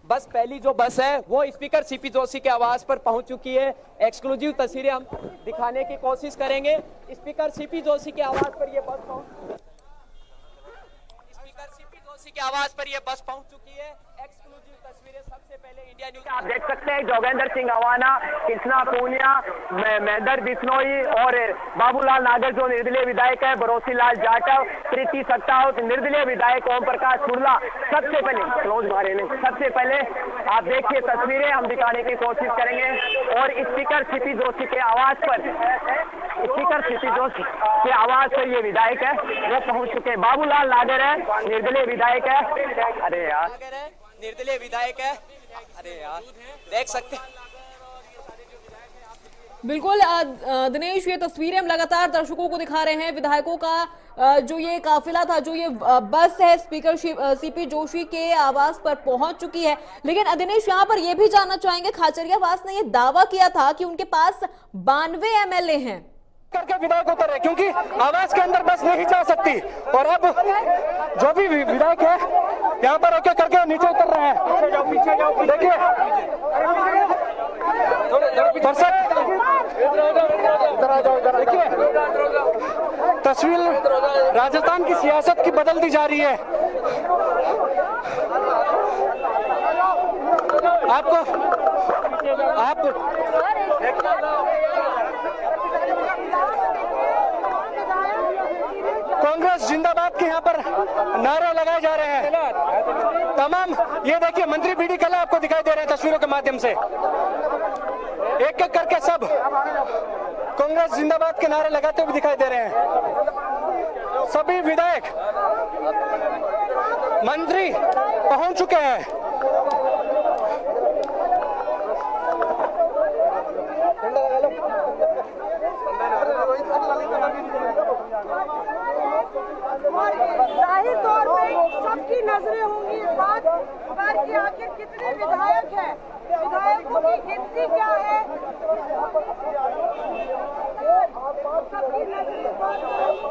बस पहली जो बस है वो स्पीकर सीपी जोशी के आवास पर पहुंच चुकी है। एक्सक्लूसिव तस्वीरें हम दिखाने की कोशिश करेंगे। स्पीकर सीपी जोशी के आवास पर ये बस पहुंच चुकी है। एक्सक्लूसिव तस्वीरें सबसे पहले इंडिया न्यूज आप देख सकते हैं। जोगेंद्र सिंह अवाना, कृष्णा पूनिया, महेंद्र बिश्नोई और बाबूलाल नागर जो निर्दलीय विधायक है, बरोसी लाल जाटव, प्रीति सत्तावत, निर्दलीय विधायक ओम प्रकाश कुर्ला, सबसे पहले आप देखिए तस्वीरें हम दिखाने की कोशिश करेंगे। और स्पीकर सीपी जोशी के आवास पर ये विधायक है वो पहुंच चुके हैं। बाबूलाल नागर है, निर्दलीय विधायक है। अरे यार, निर्दलीय विधायक है। अरे यार, देख सकते बिल्कुल दिनेश, ये तस्वीरें हम लगातार दर्शकों को दिखा रहे हैं। विधायकों का जो ये काफिला था, जो ये बस है स्पीकर सीपी जोशी के आवास पर पहुंच चुकी है। लेकिन दिनेश, यहाँ पर ये भी जानना चाहेंगे, खाचरियावास ने ये दावा किया था कि उनके पास 92 MLA हैं करके विधायक उतर रहे, क्योंकि आवास के अंदर बस नहीं जा सकती। और अब जो भी विधायक है यहाँ पर ओके करके नीचे उतर रहे हैं। देखिए दर्शक, देखिए तस्वीर राजस्थान की सियासत की बदल दी जा रही है। कांग्रेस जिंदाबाद के यहाँ पर नारे लगाए जा रहे हैं तमाम। ये देखिए मंत्री बीडी कल्ला आपको दिखाई दे रहे हैं तस्वीरों के माध्यम से। एक एक करके सब कांग्रेस जिंदाबाद के नारे लगाते हुए दिखाई दे रहे हैं। सभी विधायक मंत्री पहुंच चुके हैं। जाहिर तौर पे सबकी नजरें होंगी इस बात पर कि आखिर कितने विधायक हैं, विधायकों की गिनती क्या है।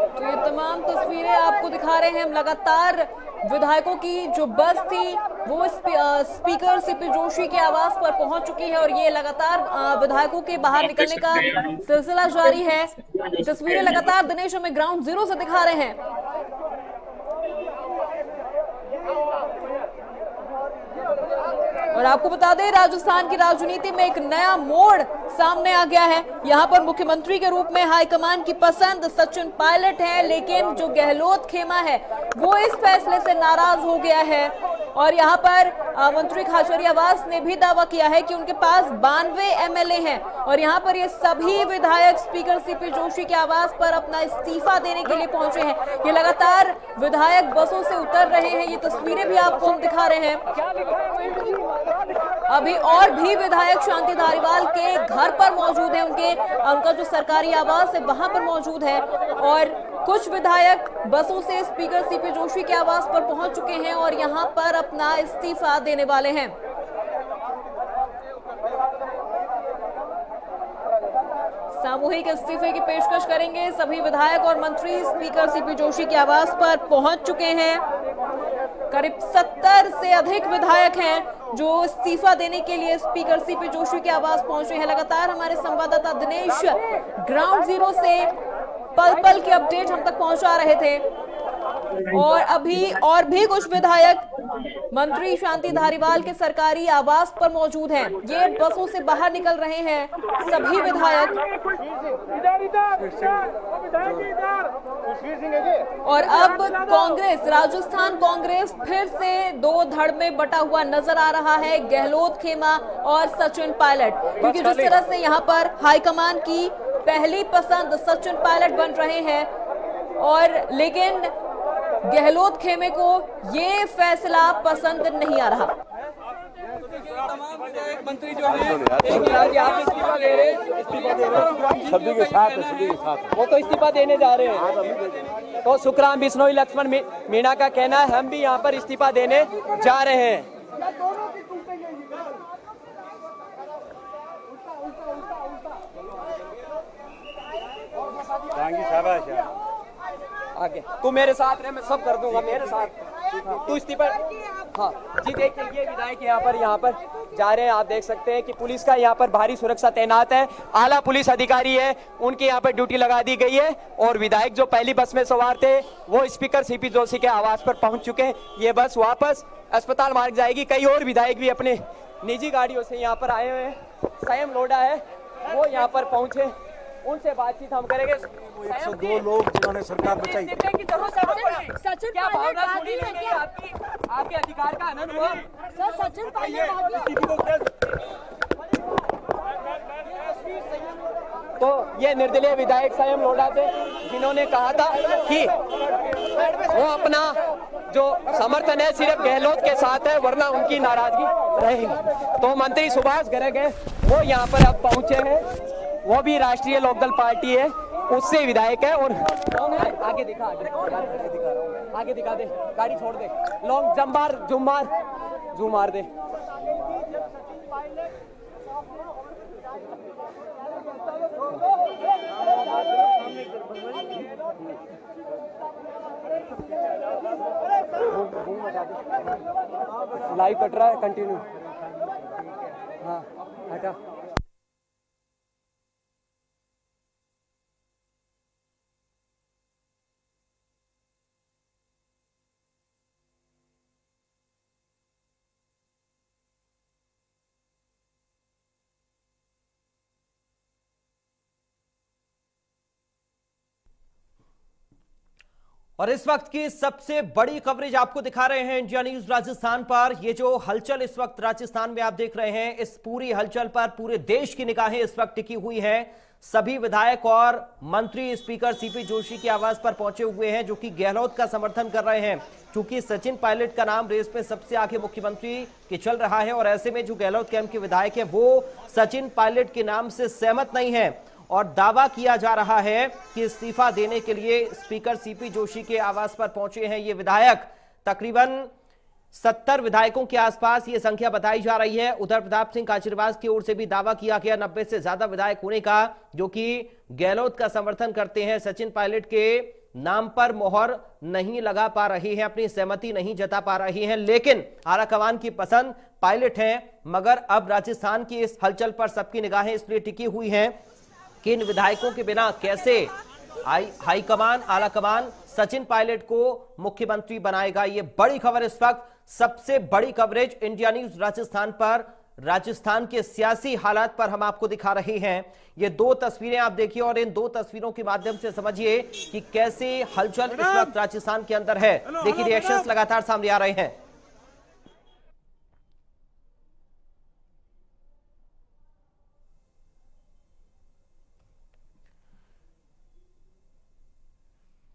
तो ये तमाम तस्वीरें आपको दिखा रहे हैं हम लगातार। विधायकों की जो बस थी वो स्पीकर सीपी जोशी के आवास पर पहुंच चुकी है, और ये लगातार विधायकों के बाहर निकलने का सिलसिला जारी है। तस्वीरें लगातार दिनेश हमें ग्राउंड जीरो से दिखा रहे हैं। और आपको बता दें, राजस्थान की राजनीति में एक नया मोड़ सामने आ गया है। यहाँ पर मुख्यमंत्री के रूप में हाईकमान की पसंद सचिन पायलट है, लेकिन जो गहलोत खेमा है वो इस फैसले से नाराज हो गया है। और यहाँ पर मंत्री खाचरियावास ने भी दावा किया है कि उनके पास 92 MLA हैं, और यहाँ पर ये सभी विधायक स्पीकर सीपी जोशी के आवास पर अपना इस्तीफा देने के लिए पहुंचे हैं। ये लगातार विधायक बसों से उतर रहे हैं, ये तस्वीरें भी आपको हम दिखा रहे हैं। अभी और भी विधायक शांति धारीवाल के घर पर मौजूद है, उनका जो सरकारी आवास है वहां पर मौजूद है, और कुछ विधायक बसों से स्पीकर सीपी जोशी के आवास पर पहुंच चुके हैं और यहां पर अपना इस्तीफा देने वाले हैं। सामूहिक इस्तीफे की पेशकश करेंगे सभी विधायक और मंत्री। स्पीकर सीपी जोशी के आवास पर पहुंच चुके हैं। करीब 70 से अधिक विधायक हैं जो इस्तीफा देने के लिए स्पीकर सीपी जोशी के आवास पहुंचे हैं। लगातार हमारे संवाददाता दिनेश ग्राउंड जीरो से पल पल की अपडेट हम तक पहुंचा रहे थे और अभी और भी कुछ विधायक मंत्री शांति धारीवाल के सरकारी आवास पर मौजूद हैं। ये बसों से बाहर निकल रहे हैं सभी विधायक और अब कांग्रेस, राजस्थान कांग्रेस फिर से दो धड़ में बटा हुआ नजर आ रहा है, गहलोत खेमा और सचिन पायलट, क्योंकि जिस तरह से यहाँ पर हाईकमान की पहली पसंद सचिन पायलट बन रहे हैं और लेकिन गहलोत खेमे को ये फैसला पसंद नहीं आ रहा। मंत्री जो है इस्तीफा दे रहे हैं, सभी के साथ वो तो इस्तीफा देने जा रहे हैं। तो सुखराम बिश्नोई लक्ष्मण मीणा का कहना है हम भी यहाँ पर इस्तीफा देने जा रहे हैं। आगे तू मेरे साथ रहे, मैं सब कर दूंगा, मेरे साथ तू इस्तीफा। हाँ जी, देखिए ये विधायक यहाँ पर जा रहे हैं। आप देख सकते हैं कि पुलिस का यहाँ पर भारी सुरक्षा तैनात है, आला पुलिस अधिकारी है, उनकी यहाँ पर ड्यूटी लगा दी गई है और विधायक जो पहली बस में सवार थे वो स्पीकर सीपी जोशी के आवास पर पहुंच चुके हैं। ये बस वापस अस्पताल मार्ग जाएगी। कई और विधायक भी अपने निजी गाड़ियों से यहाँ पर आए हुए हैं। संयम लोढ़ा है वो यहाँ पर पहुंचे, उनसे बातचीत हम करेंगे। 102 लोग जिन्होंने सरकार बचाई। सचिन क्या भावना सुनी नहीं आपके अधिकार का आनंद हुआ? सर सचिन पायलट तो ये निर्दलीय विधायक संयम लोढ़ा थे जिन्होंने कहा था कि वो अपना जो समर्थन है सिर्फ गहलोत के साथ है, वरना उनकी नाराजगी रहेगी। तो मंत्री सुभाष गर्ग है वो यहाँ पर अब पहुंचे हैं, वो भी राष्ट्रीय लोकदल पार्टी है, उससे विधायक है। और आगे दिखा आगे दिखा दे, गाड़ी छोड़ दे, लॉन्ग जूम मार दे। लाइव कट रहा है, कंटिन्यू। हाँ हटा। और इस वक्त की सबसे बड़ी कवरेज आपको दिखा रहे हैं इंडिया न्यूज राजस्थान पर। ये जो हलचल इस वक्त राजस्थान में आप देख रहे हैं, इस पूरी हलचल पर पूरे देश की निगाहें इस वक्त टिकी हुई हैं। सभी विधायक और मंत्री स्पीकर सीपी जोशी के आवास पर पहुंचे हुए हैं, जो कि गहलोत का समर्थन कर रहे हैं। क्योंकि सचिन पायलट का नाम रेस में सबसे आगे मुख्यमंत्री के चल रहा है और ऐसे में जो गहलोत कैंप के विधायक है वो सचिन पायलट के नाम से सहमत नहीं है और दावा किया जा रहा है कि इस्तीफा देने के लिए स्पीकर सीपी जोशी के आवास पर पहुंचे हैं ये विधायक। तकरीबन 70 विधायकों के आसपास ये संख्या बताई जा रही है। उधर प्रताप सिंह काचरीवास की ओर से भी दावा किया गया 90 से ज्यादा विधायक होने का, जो कि गहलोत का समर्थन करते हैं, सचिन पायलट के नाम पर मोहर नहीं लगा पा रही है, अपनी सहमति नहीं जता पा रही है। लेकिन आलाकमान की पसंद पायलट है। मगर अब राजस्थान की इस हलचल पर सबकी निगाहें इसलिए टिकी हुई हैं कि इन विधायकों के बिना कैसे हाईकमान आलाकमान सचिन पायलट को मुख्यमंत्री बनाएगा। ये बड़ी खबर इस वक्त, सबसे बड़ी कवरेज इंडिया न्यूज राजस्थान पर, राजस्थान के सियासी हालात पर हम आपको दिखा रहे हैं। ये दो तस्वीरें आप देखिए और इन दो तस्वीरों के माध्यम से समझिए कि कैसे हलचल इस वक्त राजस्थान के अंदर है। देखिए रिएक्शंस लगातार सामने आ रहे हैं।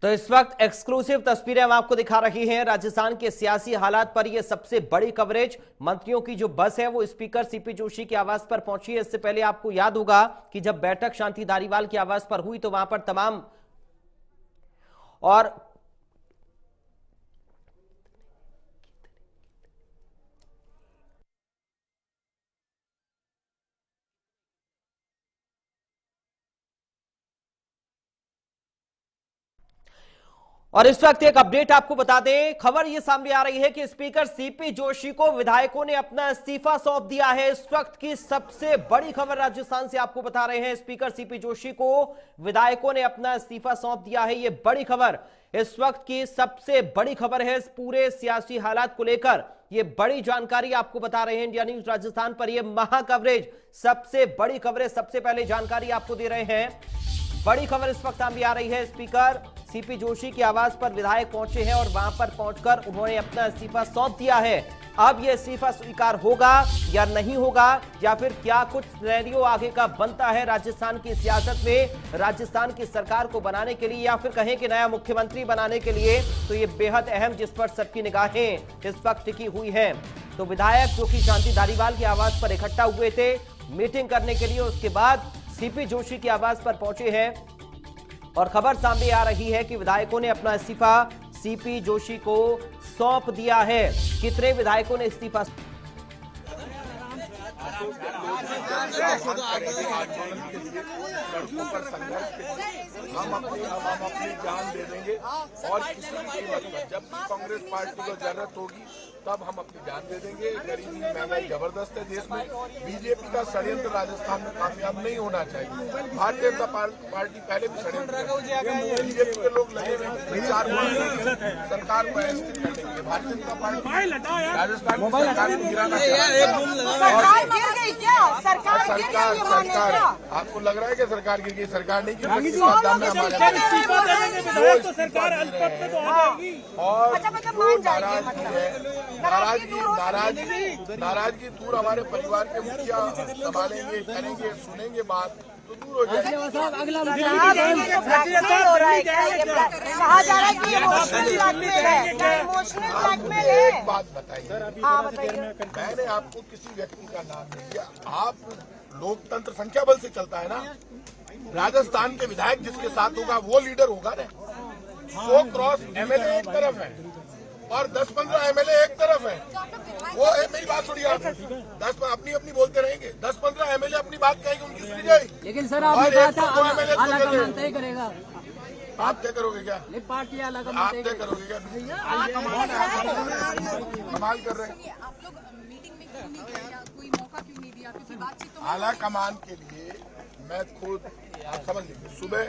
तो इस वक्त एक्सक्लूसिव तस्वीरें हम आपको दिखा रही हैं राजस्थान के सियासी हालात पर। यह सबसे बड़ी कवरेज, मंत्रियों की जो बस है वो स्पीकर सीपी जोशी के आवास पर पहुंची है। इससे पहले आपको याद होगा कि जब बैठक शांति धारीवाल के आवास पर हुई तो वहां पर तमाम और और इस वक्त एक अपडेट आपको बता दें, खबर यह सामने आ रही है कि स्पीकर सीपी जोशी को विधायकों ने अपना इस्तीफा सौंप दिया है। इस वक्त की सबसे बड़ी खबर राजस्थान से आपको बता रहे हैं, स्पीकर सीपी जोशी को विधायकों ने अपना इस्तीफा सौंप दिया है। यह बड़ी खबर इस वक्त की सबसे बड़ी खबर है। इस पूरे सियासी हालात को लेकर यह बड़ी जानकारी आपको बता रहे हैं इंडिया न्यूज राजस्थान पर। यह महा कवरेज, सबसे बड़ी खबरें, सबसे पहले जानकारी आपको दे रहे हैं। बड़ी खबर इस वक्त सामने आ रही है, स्पीकर सीपी जोशी के आवास पर विधायक पहुंचे हैं और वहां पर पहुंचकर उन्होंने अपना इस्तीफा सौंप दिया है। अब यह इस्तीफा स्वीकार होगा या नहीं होगा, या फिर क्या कुछ सिनेरियो आगे का बनता है राजस्थान की सियासत में, राजस्थान की सरकार को बनाने के लिए, या फिर कहें कि नया मुख्यमंत्री बनाने के लिए, तो ये बेहद अहम, जिस पर सबकी निगाहें इस वक्त टिकी हुई हैं। तो विधायक जो कि शांति धारीवाल के आवास पर इकट्ठा हुए थे मीटिंग करने के लिए, उसके बाद सीपी जोशी के आवास पर पहुंचे हैं और खबर सामने आ रही है कि विधायकों ने अपना इस्तीफा सीपी जोशी को सौंप दिया है। कितने विधायकों ने इस्तीफा हम अपनी जान दे देंगे और किसी भी कीमत पर जब भी कांग्रेस पार्टी को जरूरत होगी तब हम अपनी जान दे देंगे। गरीबी महंगाई जबरदस्त है देश में, बीजेपी का षड्यंत्र राजस्थान में कामयाब नहीं होना चाहिए। भारतीय जनता पार्टी पहले भी षड्यंत्र, बीजेपी के लोग लगे सरकार को अस्थिर करने के लिए। भारतीय जनता पार्टी राजस्थान की सरकार को गिराना सरकार आपको लग रहा है कि सरकार गिर गई? सरकार नहीं गिर, और नाराजगी दूर हमारे परिवार के मुखिया संभालेंगे, करेंगे, सुनेंगे बात तो दूर हो जाएगी। एक बात बताइए, मैंने आपको किसी व्यक्ति का नाम नहीं दिया। आप लोकतंत्र संख्या बल से चलता है ना। राजस्थान के विधायक जिसके साथ होगा वो लीडर होगा ना। 100 क्रॉस एमएलए एक तरफ है और 10-15 एमएलए एक तरफ है। वो मेरी बात सुनिए, आप 10 अपनी बोलते रहेंगे, 10-15 एमएलए अपनी बात कहेंगे, उनकी सुनी जाएगी। लेकिन सर आपने कहा था आलाकमान तय करेगा, आप तय करोगे क्या? पार्टी आलाकमान आप तय करोगे क्या? कमाल कर रहे हैं। आलाकमान के लिए मैं खुद, आप समझ लीजिए, सुबह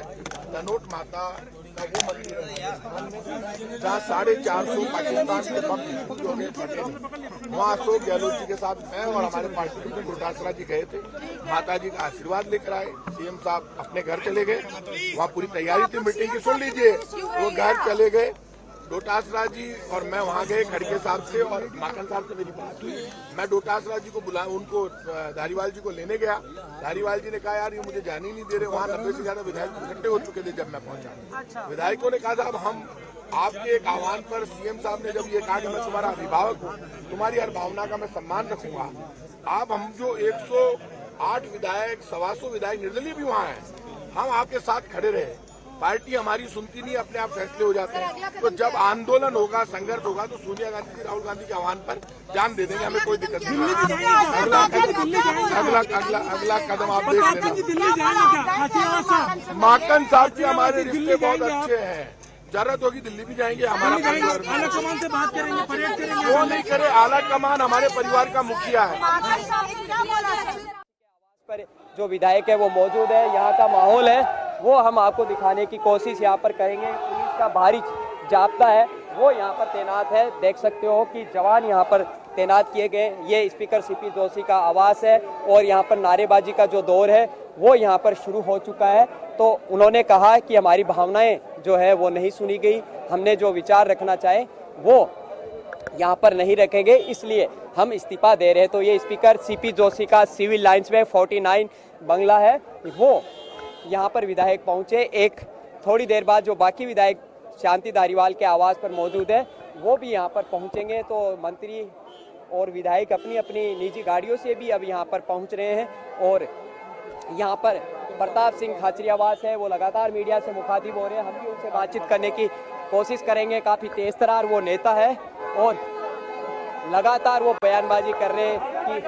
धनोट माता का वो मंदिर है जहाँ 450 पाकिस्तान के बम वहाँ अशोक गहलोत जी के साथ मैं और हमारे पार्टी के डोटासरा जी गए थे। माता जी का आशीर्वाद लेकर आए। सीएम साहब अपने घर चले गए, वहाँ पूरी तैयारी थी मीटिंग की, सुन लीजिए, वो घर चले गए। डोटासरा जी और मैं वहाँ गए, खड़के साहब से और माकन साहब से मेरी बात हुई। मैं डोटासरा जी को उनको धारीवाल जी को लेने गया। धारीवाल जी ने कहा यार ये मुझे जाने ही नहीं दे रहे। वहाँ 90 से ज्यादा विधायक इकट्ठे हो चुके थे जब मैं पहुंचा। विधायकों ने कहा साहब हम आपके एक आह्वान पर, सीएम साहब ने जब ये कहा कि मैं तुम्हारा अभिभावक हूँ, तुम्हारी हर भावना का मैं सम्मान रखूंगा। आप हम जो 108 विधायक, 125 विधायक निर्दलीय भी वहाँ हैं, हम आपके साथ खड़े रहे। पार्टी हमारी सुनती नहीं, अपने आप फैसले हो जाते हैं। तो जब आंदोलन होगा, संघर्ष होगा, तो सोनिया गांधी जी, राहुल गांधी के आह्वान पर जान दे देंगे, हमें कोई दिक्कत नहीं। अगला कदम आप देख लेना। माकन साहब जी हमारे रिश्ते बहुत अच्छे हैं, जरूरत होगी दिल्ली भी जाएंगे। हमारा आलाकमान से बात करेंगे, परेड करेंगे, वो नहीं करे। आलाकमान हमारे परिवार का मुखिया है। पर जो विधायक है वो मौजूद है, यहाँ का माहौल है वो हम आपको दिखाने की कोशिश यहाँ पर करेंगे। पुलिस का भारी जाब्ता है वो यहाँ पर तैनात है। देख सकते हो कि जवान यहाँ पर तैनात किए गए। ये स्पीकर सीपी जोशी का आवास है और यहाँ पर नारेबाजी का जो दौर है वो यहाँ पर शुरू हो चुका है। तो उन्होंने कहा कि हमारी भावनाएं जो है वो नहीं सुनी गई, हमने जो विचार रखना चाहे वो यहाँ पर नहीं रखेंगे, इसलिए हम इस्तीफा दे रहे हैं। तो ये स्पीकर सीपी जोशी का सिविल लाइंस में 49 बंगला है, वो यहाँ पर विधायक पहुँचे। एक थोड़ी देर बाद जो बाकी विधायक शांति धारीवाल के आवास पर मौजूद है वो भी यहाँ पर पहुँचेंगे। तो मंत्री और विधायक अपनी अपनी निजी गाड़ियों से भी अब यहाँ पर पहुँच रहे हैं। और यहाँ पर प्रताप सिंह खाचरियावास है, वो लगातार मीडिया से मुखातिब हो रहे हैं। हम भी उनसे बातचीत करने की कोशिश करेंगे। काफ़ी तेज तरार वो नेता है और लगातार वो बयानबाजी कर रहे हैं कि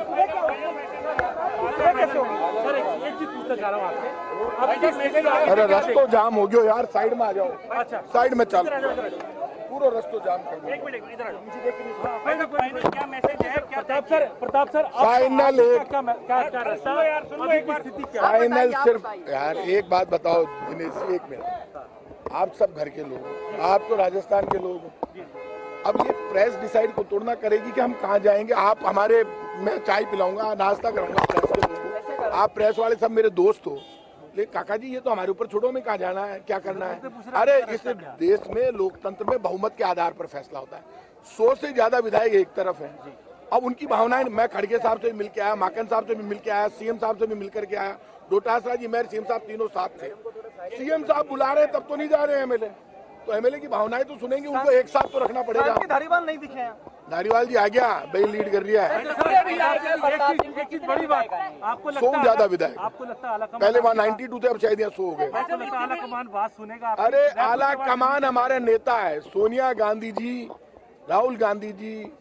अरे रास्ता जाम हो गयो यार, साइड में आ जाओ। अच्छा साइड में चल, पूरा रास्ता जाम कर दो। एक मिनट इधर फाइनल क्या मैसेज है? प्रताप सर फाइनल क्या रास्ता यार, सुनो एक बार स्थिति क्या फाइनल सिर्फ यार एक बात बताओ दिनेश, एक मिनट, आप सब घर के लोग, आप तो राजस्थान के लोग हो, अब ये प्रेस डिसाइड को तोड़ना करेगी कि हम कहाँ जाएंगे। आप हमारे, मैं चाय पिलाऊंगा, नाश्ता कराऊंगा प्रेस के लोगों को, आप प्रेस वाले सब मेरे दोस्त हो, लेकिन काका जी ये तो हमारे ऊपर छोड़ो, में कहाँ जाना है, क्या करना है। अरे इस देश में लोकतंत्र में बहुमत के आधार पर फैसला होता है। 100 से ज्यादा विधायक एक तरफ है, अब उनकी भावनाएं, मैं खड़गे साहब से भी मिल के आया, माकन साहब से भी मिल के आया, सीएम साहब से भी मिल करके आया, डोटासरा जी, मेयर, सीएम साहब तीनों साथ थे। सीएम साहब बुला रहे हैं तब तो नहीं जा रहे हैं एमएलए, तो एमएलए की भावनाएं तो सुनेंगे, उनको एक साथ तो रखना पड़ेगा। धारीवाल नहीं दिखे हैं, धारीवाल जी आ गया, भाई लीड कर रहा है। एक चीज बड़ी बात, आपको 100 ज्यादा विधायक, आपको लगता है पहले वहाँ 92 थे, अब शायद यहाँ 100 हो गए। आला कमान बात सुनेगा? अरे आला कमान हमारे नेता है, सोनिया गांधी जी, राहुल गांधी जी,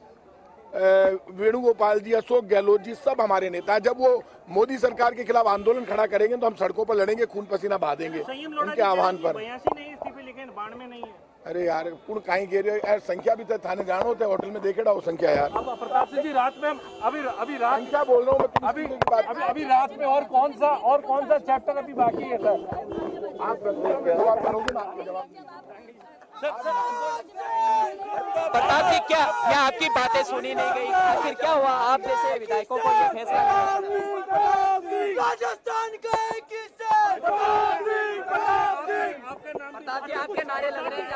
वेणुगोपाल जी, अशोक गहलोत जी, सब हमारे नेता है। जब वो मोदी सरकार के खिलाफ आंदोलन खड़ा करेंगे तो हम सड़कों पर लड़ेंगे, खून पसीना बहा देंगे उनके आह्वान पर। लेकिन बाढ़ में नहीं है। अरे यार कुण कहीं गिर यार, संख्या भी थाने जानो होते, होटल में देखेड़ा वो संख्या यार। अब प्रताप सिंह जी रात में अभी रात संख्या बोल रहा हूँ मैं, अभी रात में और कौन सा चैप्टर अभी बाकी है सर? आप करोगे ना, आपको जवाब। प्रताप जी क्या आपकी बातें सुनी नहीं गई, आखिर क्या हुआ? आप जैसे विधायकों को ये फैसला राजस्थान का प्रताप जी आपके नारे लग रहे हैं।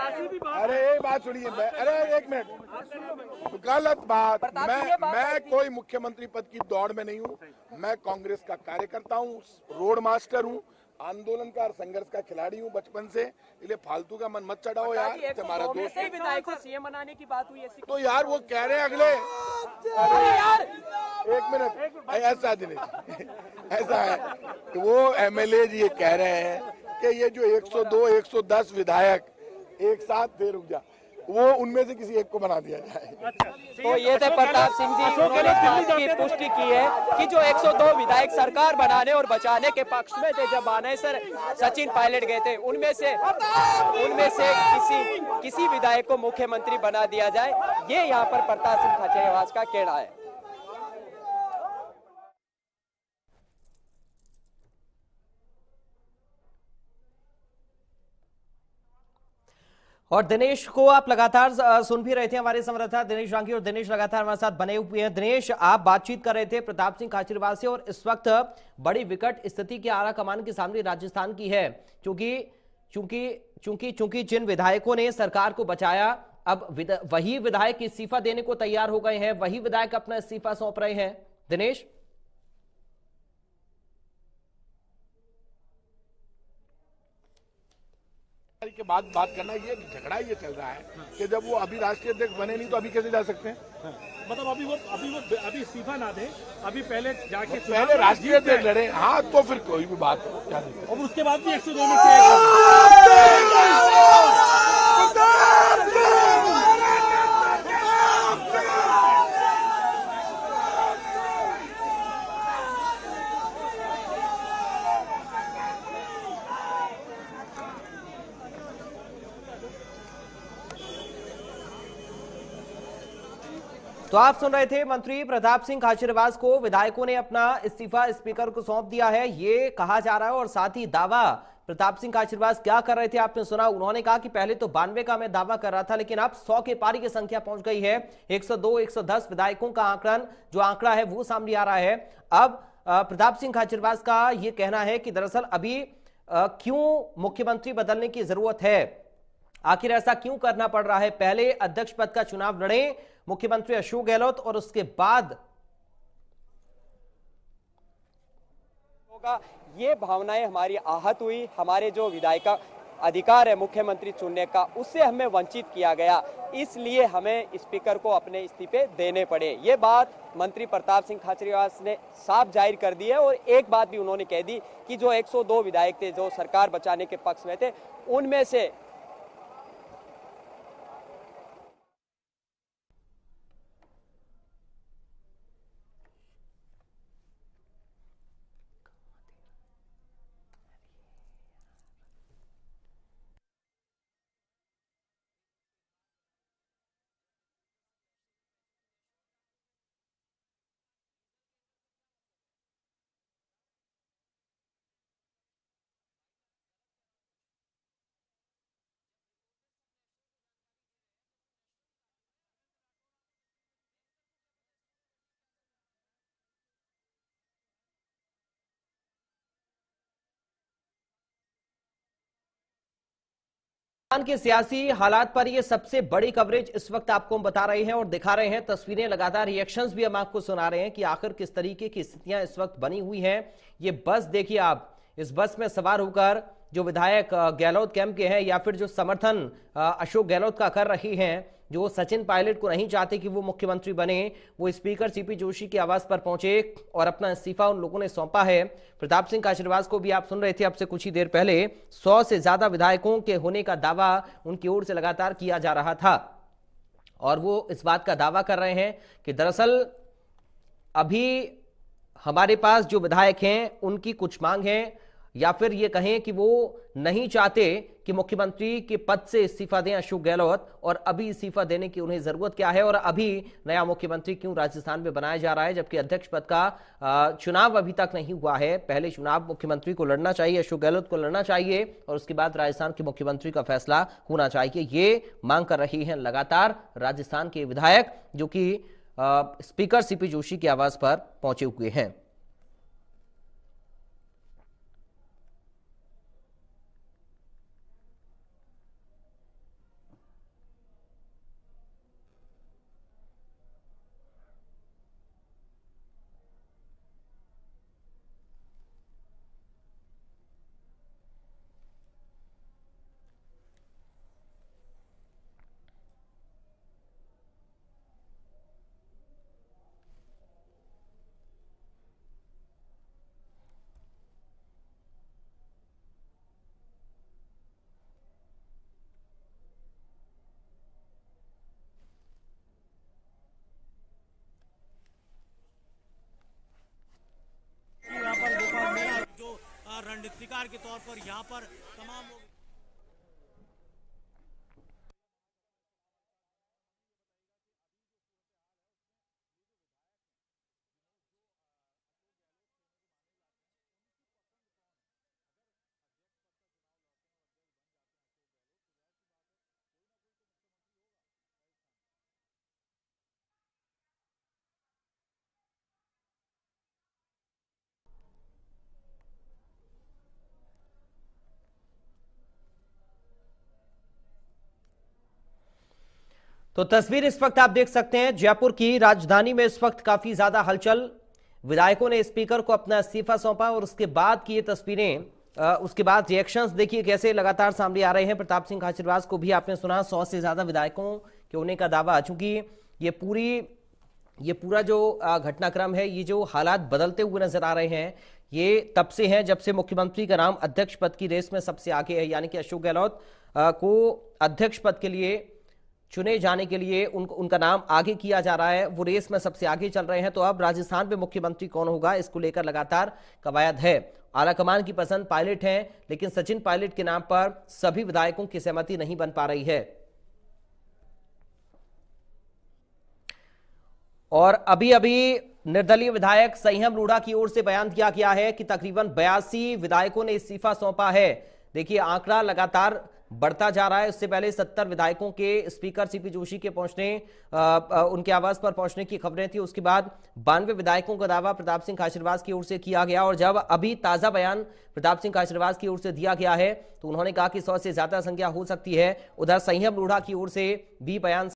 अरे एक बात सुनिए, अरे एक मिनट, गलत बात। मैं कोई मुख्यमंत्री पद की दौड़ में नहीं हूँ, मैं कांग्रेस का कार्यकर्ता हूँ, रोड मास्टर हूँ, आंदोलन का और संघर्ष का खिलाड़ी हूँ बचपन से, इसलिए फालतू का मन मत चढ़ाओ यार। हमारा दोस्त विधायक को सीएम बनाने की बात हुई ऐसी, तो यार वो कह रहे हैं अगले, अरे यार एक मिनट, ऐसा दिनेश ऐसा है कि वो एमएलए जी ये कह रहे हैं कि ये जो 102 110 विधायक एक साथ थे, रुक जा, वो उनमें से किसी एक को बना दिया जाए। तो ये थे प्रताप सिंह जी, उन्होंने बात की पुष्टि की है कि जो 102 विधायक सरकार बनाने और बचाने के पक्ष में थे, जब बानेसर सचिन पायलट गए थे, उनमें से किसी विधायक को मुख्यमंत्री बना दिया जाए, ये यहाँ पर प्रताप सिंह खाचरियावास का कहना है। और दिनेश को आप लगातार सुन भी रहे थे, हमारे संवाददाता दिनेश रांगी और दिनेश लगातार हमारे साथ बने हुए हैं। दिनेश, आप बातचीत कर रहे थे प्रताप सिंह खाचरियावास से, और इस वक्त बड़ी विकट स्थिति की आला कमान के सामने राजस्थान की है, क्योंकि जिन विधायकों ने सरकार को बचाया, अब वही विधायक इस्तीफा देने को तैयार हो गए हैं, वही विधायक अपना इस्तीफा सौंप रहे हैं। दिनेश, के बाद बात करना, ये झगड़ा ये चल रहा है कि जब वो अभी राष्ट्रीय अध्यक्ष बने नहीं तो अभी कैसे जा सकते हैं? मतलब अभी इस्तीफा ना दे, अभी पहले जाके पहले राष्ट्रीय अध्यक्ष लड़े, हाँ तो फिर कोई भी बात क्या देते, और उसके बाद भी 102 में से तो आप सुन रहे थे मंत्री प्रताप सिंह खाचरियावास को विधायकों ने अपना इस्तीफा स्पीकर को सौंप दिया है, ये कहा जा रहा है। और साथ ही दावा प्रताप सिंह खाचरियावास क्या कर रहे थे आपने सुना, उन्होंने कहा कि पहले तो 92 का मैं दावा कर रहा था, लेकिन अब 100 के पारी की संख्या पहुंच गई है। 102 110 विधायकों का आंकड़ा है वो सामने आ रहा है। अब प्रताप सिंह खाचरियावास का यह कहना है कि दरअसल अभी क्यों मुख्यमंत्री बदलने की जरूरत है, आखिर ऐसा क्यों करना पड़ रहा है। पहले अध्यक्ष पद का चुनाव लड़े मुख्यमंत्री अशोक गहलोत, और उसके बाद होगा। ये भावनाएं हमारी आहत हुई, हमारे जो विधायक का अधिकार है मुख्यमंत्री चुनने का, उससे हमें वंचित किया गया, इसलिए हमें स्पीकर को अपने इस्तीफे देने पड़े। ये बात मंत्री प्रताप सिंह खाचरियावास ने साफ जाहिर कर दी है। और एक बात भी उन्होंने कह दी कि जो 102 विधायक थे जो सरकार बचाने के पक्ष में थे, उनमें से राजस्थान के सियासी हालात पर ये सबसे बड़ी कवरेज इस वक्त आपको हम बता रहे हैं और दिखा रहे हैं। तस्वीरें, लगातार रिएक्शंस भी हम आपको सुना रहे हैं कि आखिर किस तरीके की स्थितियां इस वक्त बनी हुई हैं। ये बस देखिए आप, इस बस में सवार होकर जो विधायक गहलोत कैंप के हैं या फिर जो समर्थन अशोक गहलोत का कर रही हैं, जो सचिन पायलट को नहीं चाहते कि वो मुख्यमंत्री बने, वो स्पीकर सीपी जोशी के आवास पर पहुंचे और अपना इस्तीफा उन लोगों ने सौंपा है। प्रताप सिंह खाचरियावास को भी आप सुन रहे थे अब से कुछ ही देर पहले, 100 से ज्यादा विधायकों के होने का दावा उनकी ओर से लगातार किया जा रहा था और वो इस बात का दावा कर रहे हैं कि दरअसल अभी हमारे पास जो विधायक हैं उनकी कुछ मांग है या फिर ये कहें कि वो नहीं चाहते कि मुख्यमंत्री के पद से इस्तीफा दें अशोक गहलोत, और अभी इस्तीफा देने की उन्हें जरूरत क्या है और अभी नया मुख्यमंत्री क्यों राजस्थान में बनाया जा रहा है, जबकि अध्यक्ष पद का चुनाव अभी तक नहीं हुआ है। पहले चुनाव मुख्यमंत्री को लड़ना चाहिए, अशोक गहलोत को लड़ना चाहिए और उसके बाद राजस्थान के मुख्यमंत्री का फैसला होना चाहिए। ये मांग कर रही हैं लगातार राजस्थान के विधायक, जो कि स्पीकर सीपी जोशी के आवास पर पहुंचे हुए हैं। रणनीतिकार के तौर पर यहाँ पर तमाम लोग तो तस्वीर इस वक्त आप देख सकते हैं जयपुर की राजधानी में इस वक्त काफी ज्यादा हलचल। विधायकों ने स्पीकर को अपना इस्तीफा सौंपा और उसके बाद की ये तस्वीरें, उसके बाद रिएक्शंस देखिए कैसे लगातार सामने आ रहे हैं। प्रताप सिंह खाचरियावास को भी आपने सुना, 100 से ज्यादा विधायकों के होने का दावा। चूंकि ये पूरा जो घटनाक्रम है, ये जो हालात बदलते हुए नजर आ रहे हैं, ये तब से हैं जब से मुख्यमंत्री का नाम अध्यक्ष पद की रेस में सबसे आगे है, यानी कि अशोक गहलोत को अध्यक्ष पद के लिए चुने जाने के लिए उनका नाम आगे किया जा रहा है, वो रेस में सबसे आगे चल रहे हैं। तो अब राजस्थान में मुख्यमंत्री कौन होगा, इसको लेकर लगातार कवायद है। आलाकमान की पसंद पायलट है, लेकिन सचिन पायलट के नाम पर सभी विधायकों की सहमति नहीं बन पा रही है। और अभी अभी निर्दलीय विधायक संयम लोढ़ा की ओर से बयान दिया गया है कि तकरीबन 82 विधायकों ने इस्तीफा सौंपा है। देखिए आंकड़ा लगातार बढ़ता जा रहा है। उससे पहले 70 विधायकों के स्पीकर सीपी जोशी के पहुंचने, उनके आवास पर पहुंचने की खबरें थी। उसके बाद 92 विधायकों का दावा प्रताप सिंह खाचरियावास की ओर से किया गया और जब अभी ताजा बयान प्रताप सिंह खाचरियावास की ओर से दिया गया है तो उन्होंने कहा कि 100 से ज्यादा संख्या हो सकती है। उधर संयम लोढ़ा की ओर से भी बयान